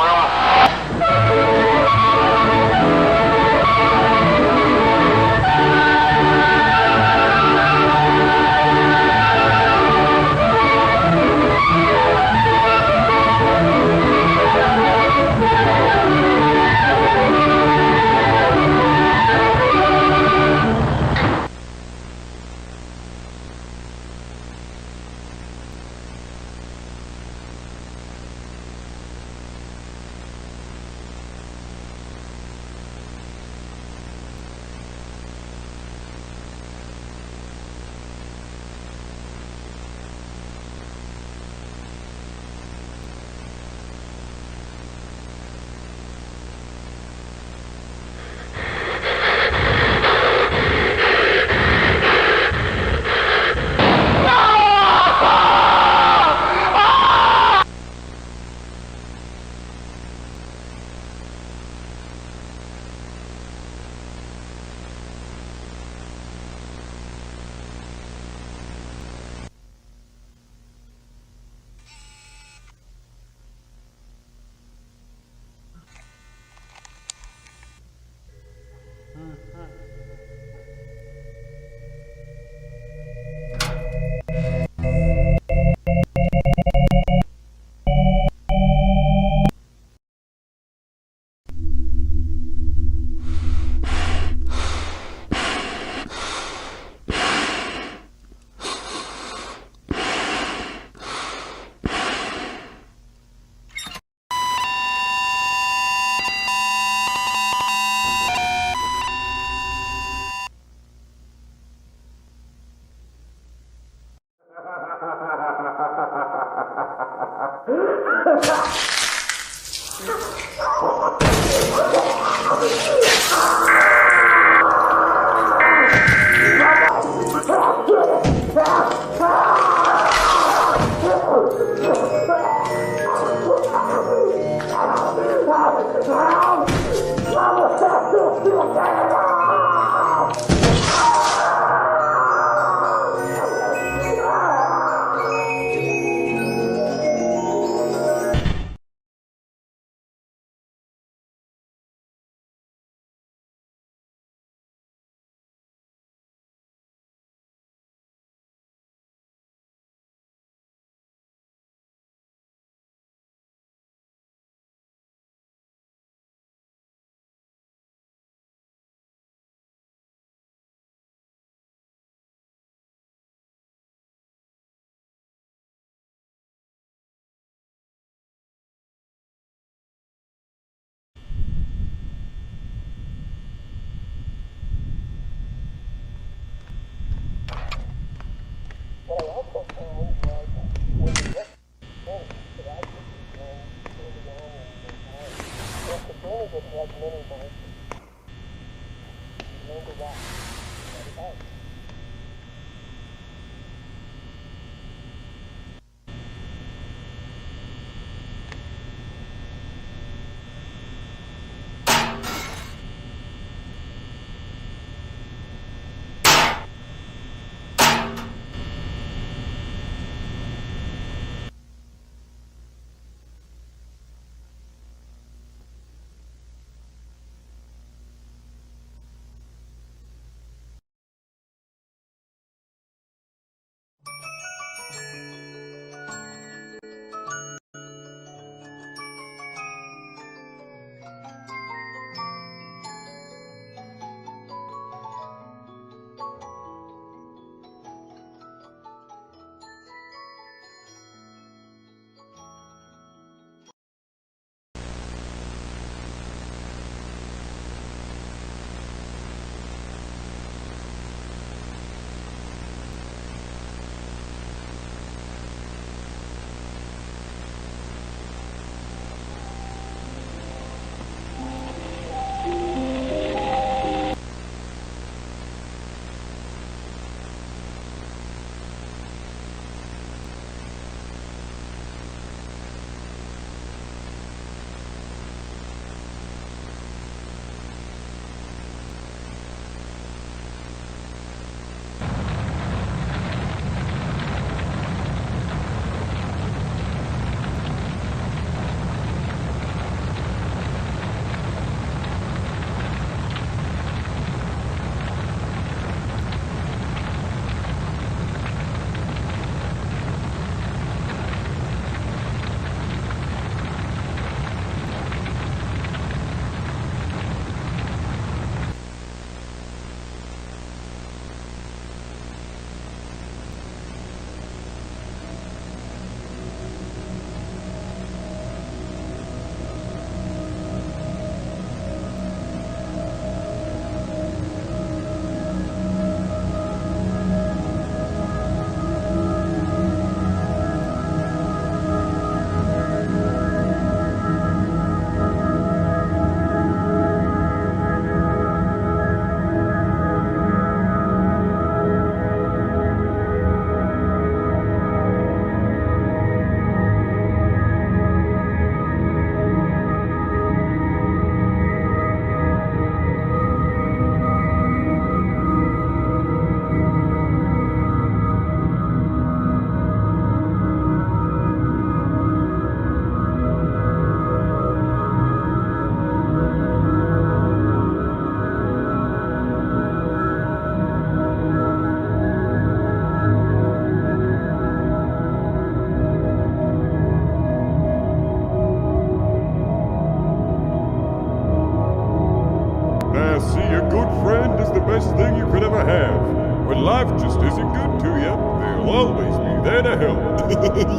Speaker 3: see, a good friend is the best thing you could ever have. When life just isn't good to you, they'll always be there to help.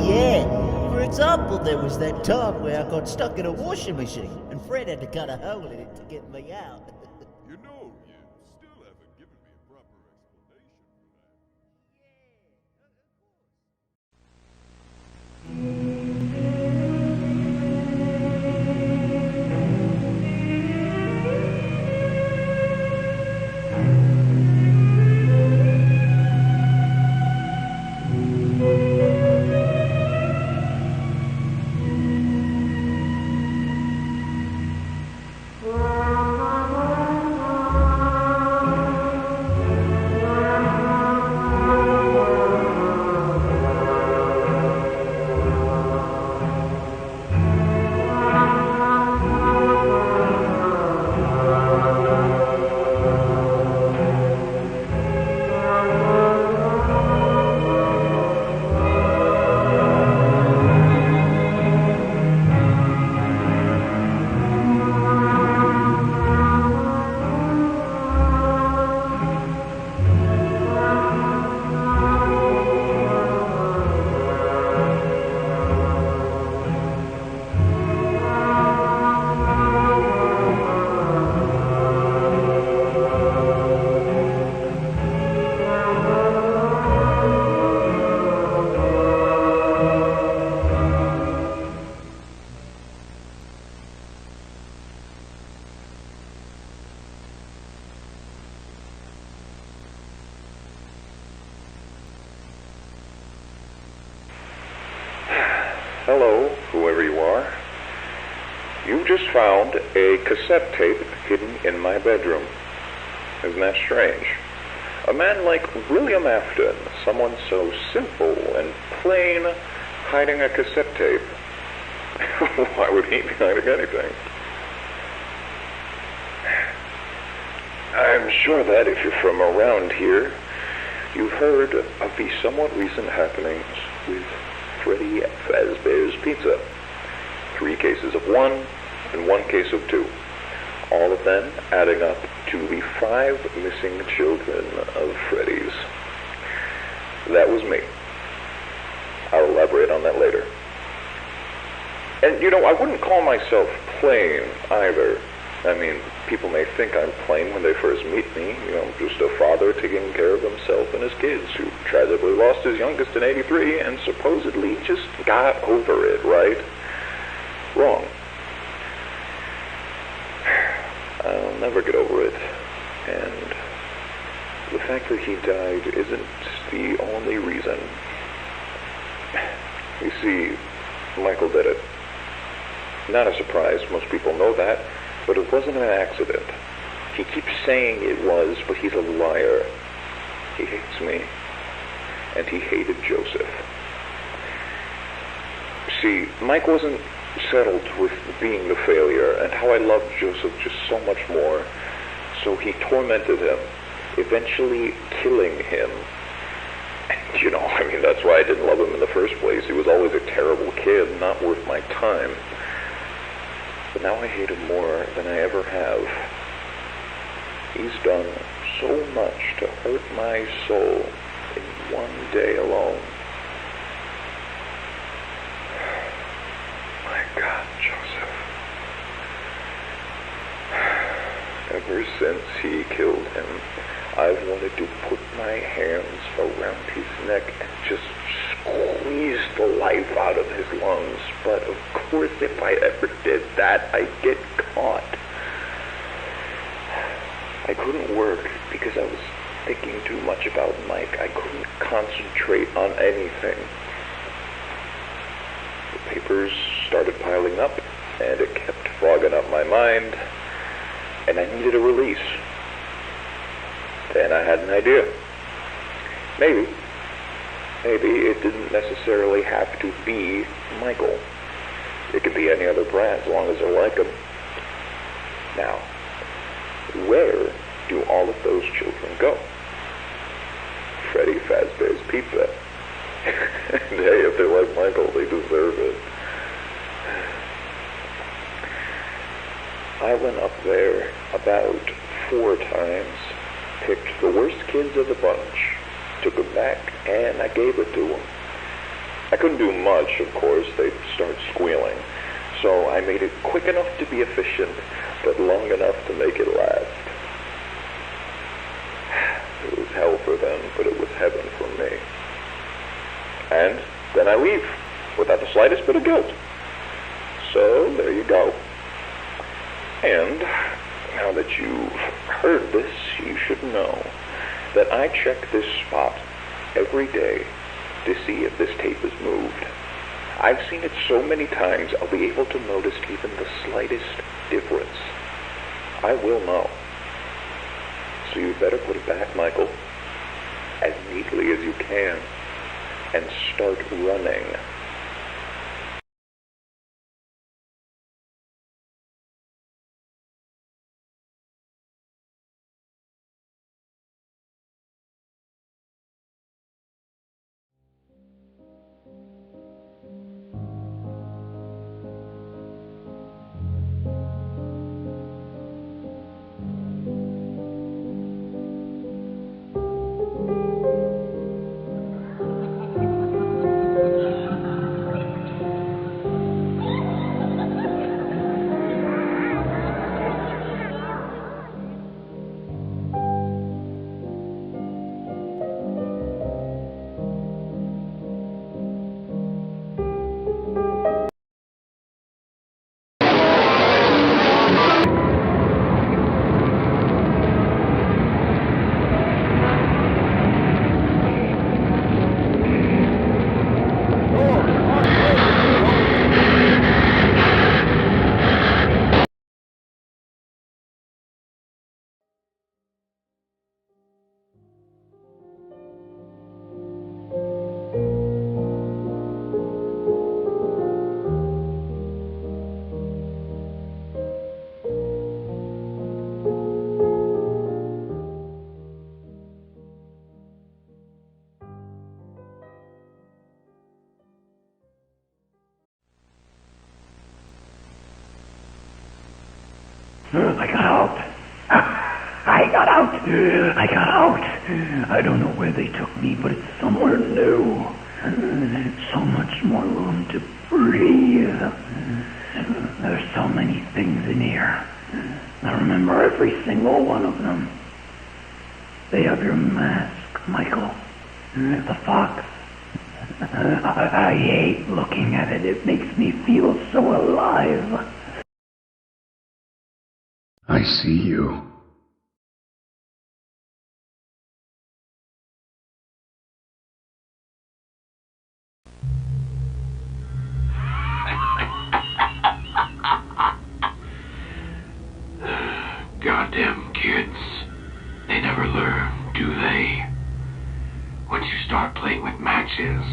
Speaker 5: Yeah. For example, there was that time where I got stuck in a washing machine, and Fred had to cut a hole in it to get me out.
Speaker 3: You know, you still haven't given me a proper explanation
Speaker 6: Hello, whoever you are. You just found a cassette tape hidden in my bedroom. Isn't that strange? A man like William Afton, someone so simple and plain, hiding a cassette tape. Why would he be hiding anything? I'm sure that if you're from around here, you've heard of the somewhat recent happenings with Freddy Fazbear's Pizza. 3 cases of 1 and 1 case of 2. All of them adding up to the 5 missing children of Freddy's. That was me. I'll elaborate on that later. And, you know, I wouldn't call myself plain either. I mean, people may think I'm plain when they first meet me. You know, just a father taking care of himself and his kids who tragically lost his youngest in '83 and supposedly just got over it, right? Wrong. I'll never get over it. And the fact that he died isn't the only reason. You see, Michael did it. Not a surprise, most people know that. But it wasn't an accident. He keeps saying it was, but he's a liar. He hates me. And he hated Joseph. See, Mike wasn't settled with being the failure, and how I loved Joseph just so much more. So he tormented him, eventually killing him. And, you know, I mean, that's why I didn't love him in the first place. He was always a terrible kid, not worth my time. But now I hate him more than I ever have. He's done so much to hurt my soul in one day alone. My God, Joseph. Ever since he killed him, I've wanted to put my hands around his neck and just squeeze the life out of his lungs. But of course, if I ever did that, I'd get caught. I couldn't work because I was thinking too much about Mike. I couldn't concentrate on anything. The papers started piling up, and it kept fogging up my mind, and I needed a release. Then I had an idea. Maybe it didn't necessarily have to be Michael. It could be any other brand as long as I like them. Now, where do all of those children go? Freddy Fazbear's Pizza. And hey, if they're like Michael, they deserve it. I went up there about 4 times, picked the worst kids of the bunch, took them back, and I gave it to them. I couldn't do much, of course. They'd start squealing. So I made it quick enough to be efficient, but long enough to make it last. It was hell for them, but it was heaven for me. And then I leave, without the slightest bit of guilt. So, there you go. And, now that you've heard this, you should know that I check this spot every day to see if this tape is moved. I've seen it so many times, I'll be able to notice even the slightest difference. I will know. So you better put it back, Michael, as neatly as you can, and start running.
Speaker 7: I got out. I got out. I got out. I don't know where they took me, but it's somewhere new. So much more room to breathe. There's so many things in here. I remember every single one of them. They have your mask, Michael. The fox. I hate looking at it. It makes me feel so alive.
Speaker 12: I see you.
Speaker 8: Goddamn kids. They never learn, do they? Once you start playing with matches,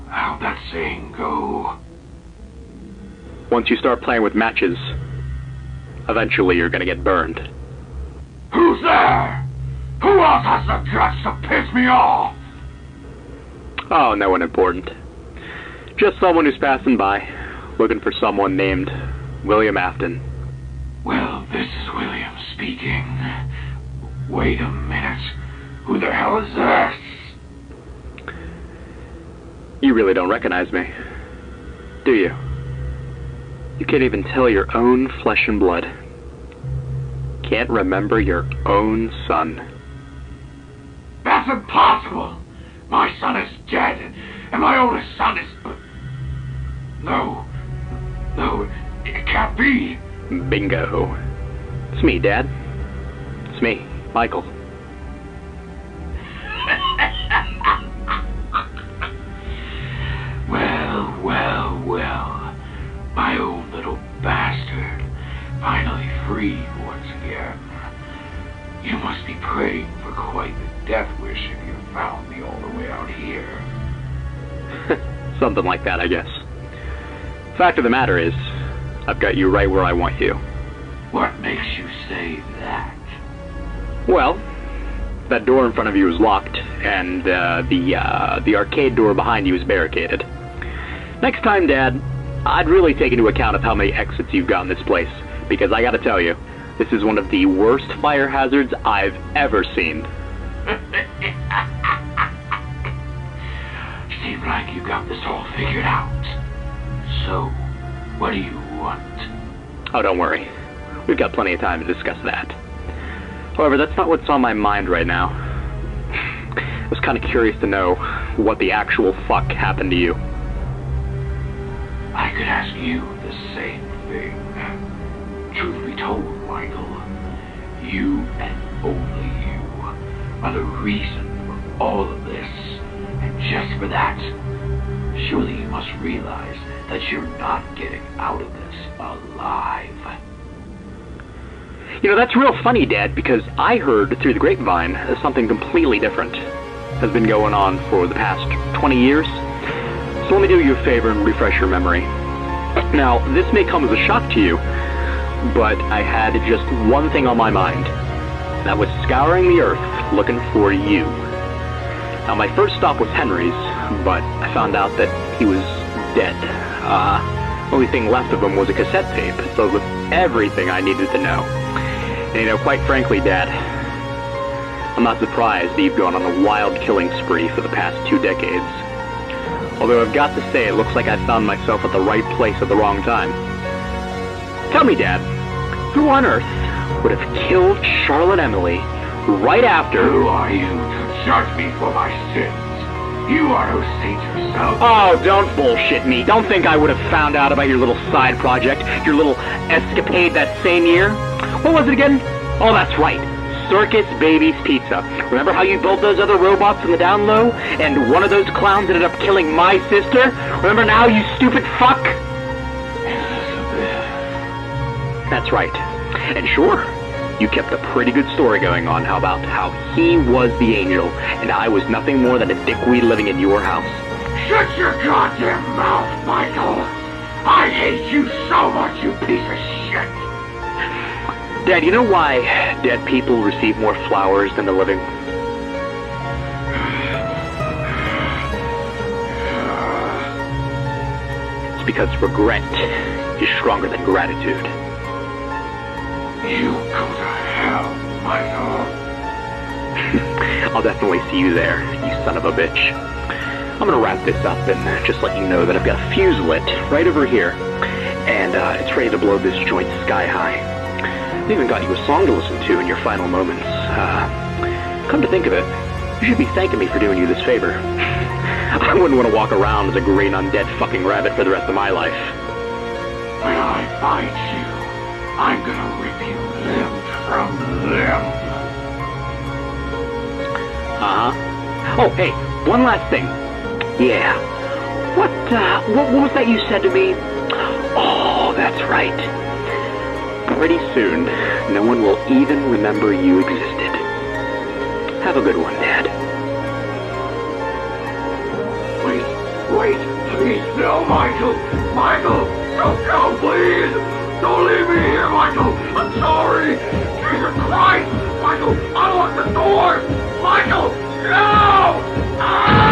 Speaker 8: how'd that saying go?
Speaker 9: Once you start playing with matches, eventually you're gonna get burned.
Speaker 8: Who's there? Who else has the guts to piss me off?
Speaker 9: Oh, no one important. Just someone who's passing by, looking for someone named William Afton.
Speaker 8: Well, this is William speaking. Wait a minute. Who the hell is this?
Speaker 9: You really don't recognize me, do you? You can't even tell your own flesh and blood. Can't remember your own son.
Speaker 8: That's impossible! My son is dead, and my oldest son is... No, it can't be.
Speaker 9: Bingo. It's me, Dad. It's me, Michael.
Speaker 8: Well. My own little bastard. Finally free once again. You must be praying for quite the death wish if you found me all the way out here.
Speaker 9: Something like that, I guess. Fact of the matter is, I've got you right where I want you.
Speaker 8: What makes you say that?
Speaker 9: Well, that door in front of you is locked, and the arcade door behind you is barricaded. Next time, Dad, I'd really take into account of how many exits you've got in this place, because I gotta tell you, this is one of the worst fire hazards I've ever seen.
Speaker 10: Seems like you got this all figured out. So, what do you want?
Speaker 9: Oh, don't worry. We've got plenty of time to discuss that. However, that's not what's on my mind right now. I was kind of curious to know what the actual fuck happened to you.
Speaker 10: I could ask you the same thing. Truth be told, Michael, you and only you are the reason for all of this. And just for that, surely you must realize that you're not getting out of this alive.
Speaker 9: You know, that's real funny, Dad, because I heard through the grapevine something completely different has been going on for the past 20 years. So let me do you a favor and refresh your memory. Now, this may come as a shock to you, but I had just one thing on my mind. That was scouring the earth looking for you. Now, my first stop was Henry's, but I found out that he was dead. Only thing left of him was a cassette tape filled with everything I needed to know. And you know, quite frankly, Dad, I'm not surprised that you've gone on a wild killing spree for the past 2 decades. Although I've got to say, it looks like I found myself at the right place at the wrong time. Tell me, Dad, who on earth would have killed Charlotte Emily right after...
Speaker 10: Who are you to judge me for my sins? You are no saint yourself.
Speaker 9: Oh, don't bullshit me. Don't think I would have found out about your little side project, your little escapade that same year. What was it again? Oh, that's right. Circus Baby's Pizza. Remember how you built those other robots in the down low, and one of those clowns ended up killing my sister? Remember now, you stupid fuck? That's right. And sure, you kept a pretty good story going on about how he was the angel, and I was nothing more than a dickweed living in your house.
Speaker 10: Shut your goddamn mouth, Michael! I hate you so much, you piece of shit!
Speaker 9: Dad, you know why dead people receive more flowers than the living? It's because regret is stronger than gratitude.
Speaker 10: You go to hell, Michael.
Speaker 9: I'll definitely see you there, you son of a bitch. I'm gonna wrap this up and just let you know that I've got a fuse lit right over here, and it's ready to blow this joint sky high. I even got you a song to listen to in your final moments. Come to think of it, you should be thanking me for doing you this favor. I wouldn't want to walk around as a green undead fucking rabbit for the rest of my life.
Speaker 10: When I find you, I'm gonna rip you limb from limb.
Speaker 9: Uh-huh. Oh, hey, one last thing. Yeah. What was that you said to me? Oh, that's right. Pretty soon, no one will even remember you existed. Have a good one, Dad.
Speaker 10: Wait, please, no, Michael! Michael, don't go, please! Don't leave me here, Michael! I'm sorry! Jesus Christ! Michael, unlock the door! Michael, no! Ah!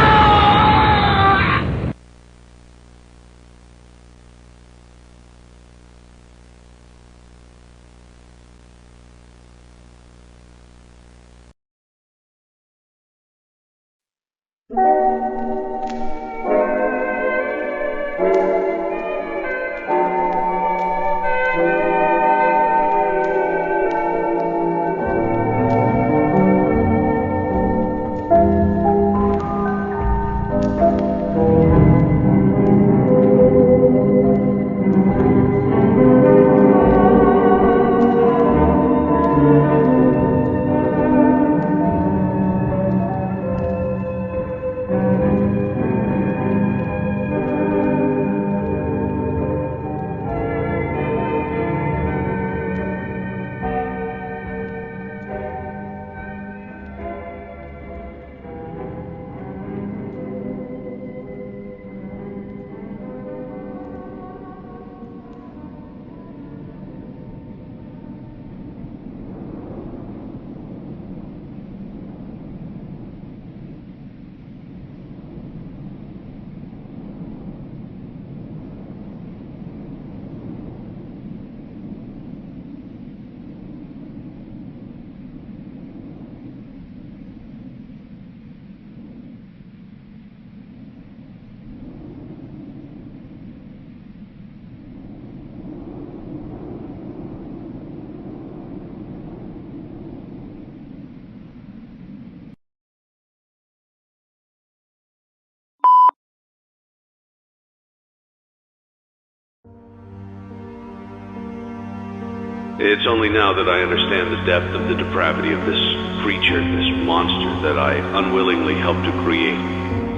Speaker 13: It's only now that I understand the depth of the depravity of this creature, this monster that I unwillingly helped to create.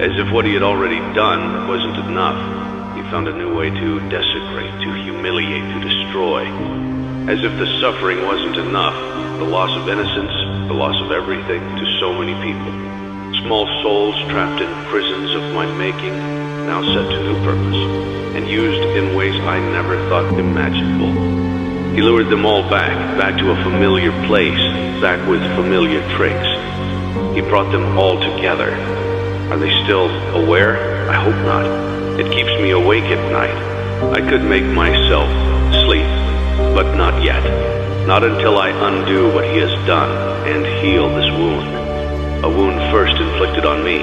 Speaker 13: As if what he had already done wasn't enough, he found a new way to desecrate, to humiliate, to destroy. As if the suffering wasn't enough, the loss of innocence, the loss of everything to so many people. Small souls trapped in prisons of my making, now set to new purpose, and used in ways I never thought imaginable. He lured them all back to a familiar place, back with familiar tricks. He brought them all together. Are they still aware? I hope not. It keeps me awake at night. I could make myself sleep, but not yet. Not until I undo what he has done and heal this wound. A wound first inflicted on me,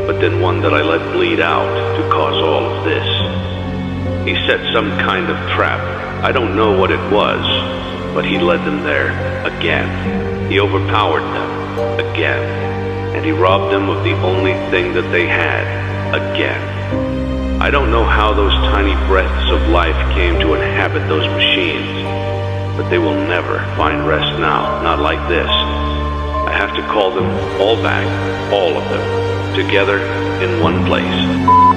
Speaker 13: but then one that I let bleed out to cause all of this. He set some kind of trap. I don't know what it was, but he led them there again. He overpowered them again, and he robbed them of the only thing that they had again. I don't know how those tiny breaths of life came to inhabit those machines, but they will never find rest now, not like this. I have to call them all back, all of them, together in one place.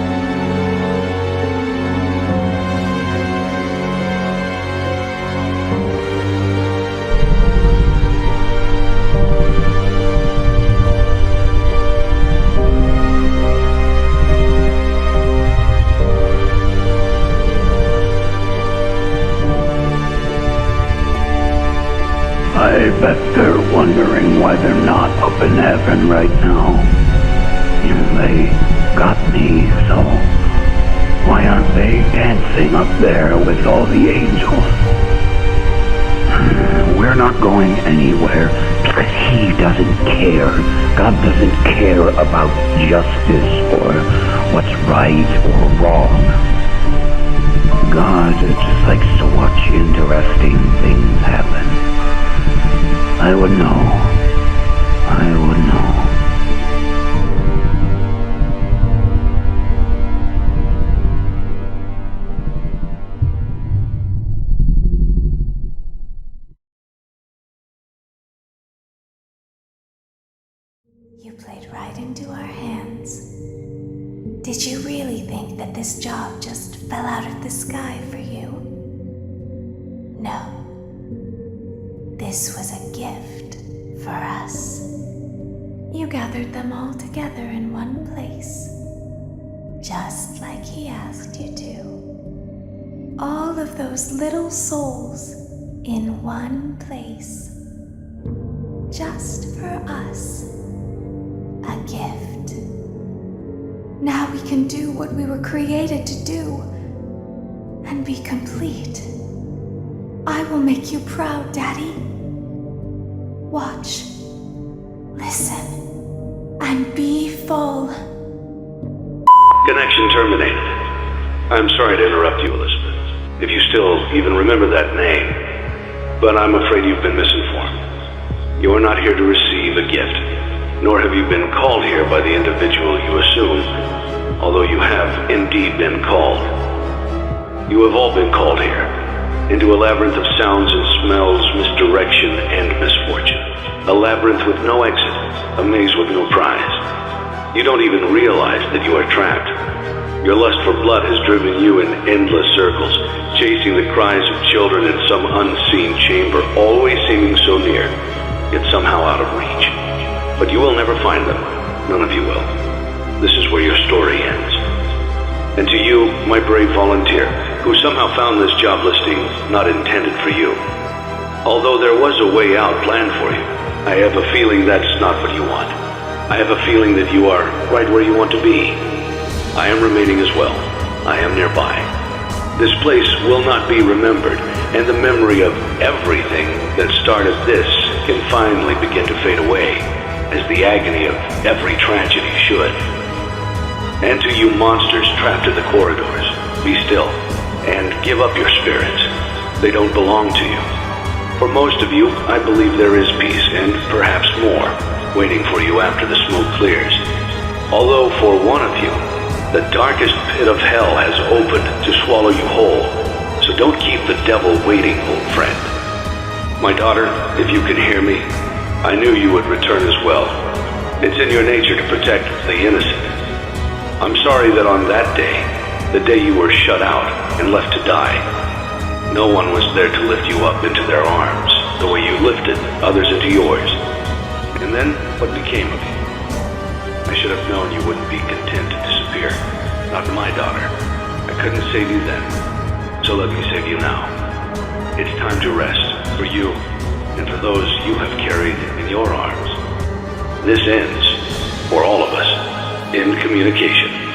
Speaker 7: I bet they're wondering why they're not up in heaven right now. They got me, so why aren't they dancing up there with all the angels? We're not going anywhere because he doesn't care. God doesn't care about justice or what's right or wrong. God just likes to watch interesting things happen. I would know. I would know.
Speaker 11: You played right into our hands. Did you really think that this job just fell out of the sky for you? No. This was a gift for us. You gathered them all together in one place, just like he asked you to. All of those little souls in one place, just for us. A gift. Now we can do what we were created to do, and be complete. I will make you proud, Daddy. Watch, listen, and be full.
Speaker 13: Connection terminated. I'm sorry to interrupt you, Elizabeth, if you still even remember that name, but I'm afraid you've been misinformed. You are not here to receive a gift, nor have you been called here by the individual you assume, although you have indeed been called. You have all been called here, into a labyrinth of sounds and smells, misdirection and misfortune. A labyrinth with no exit, a maze with no prize. You don't even realize that you are trapped. Your lust for blood has driven you in endless circles, chasing the cries of children in some unseen chamber, always seeming so near, yet somehow out of reach. But you will never find them. None of you will. This is where your story ends. And to you, my brave volunteer, who somehow found this job listing not intended for you. Although there was a way out planned for you, I have a feeling that's not what you want. I have a feeling that you are right where you want to be. I am remaining as well. I am nearby. This place will not be remembered, and the memory of everything that started this can finally begin to fade away, as the agony of every tragedy should. And to you monsters trapped in the corridors, be still, and give up your spirits. They don't belong to you. For most of you, I believe there is peace, and perhaps more, waiting for you after the smoke clears. Although for one of you, the darkest pit of hell has opened to swallow you whole. So don't keep the devil waiting, old friend. My daughter, if you can hear me, I knew you would return as well. It's in your nature to protect the innocent. I'm sorry that on that day, the day you were shut out and left to die, no one was there to lift you up into their arms, the way you lifted others into yours. And then, what became of you? I should have known you wouldn't be content to disappear. Not my daughter. I couldn't save you then, so let me save you now. It's time to rest, for you, and for those you have carried in your arms. This ends, for all of us, in communication.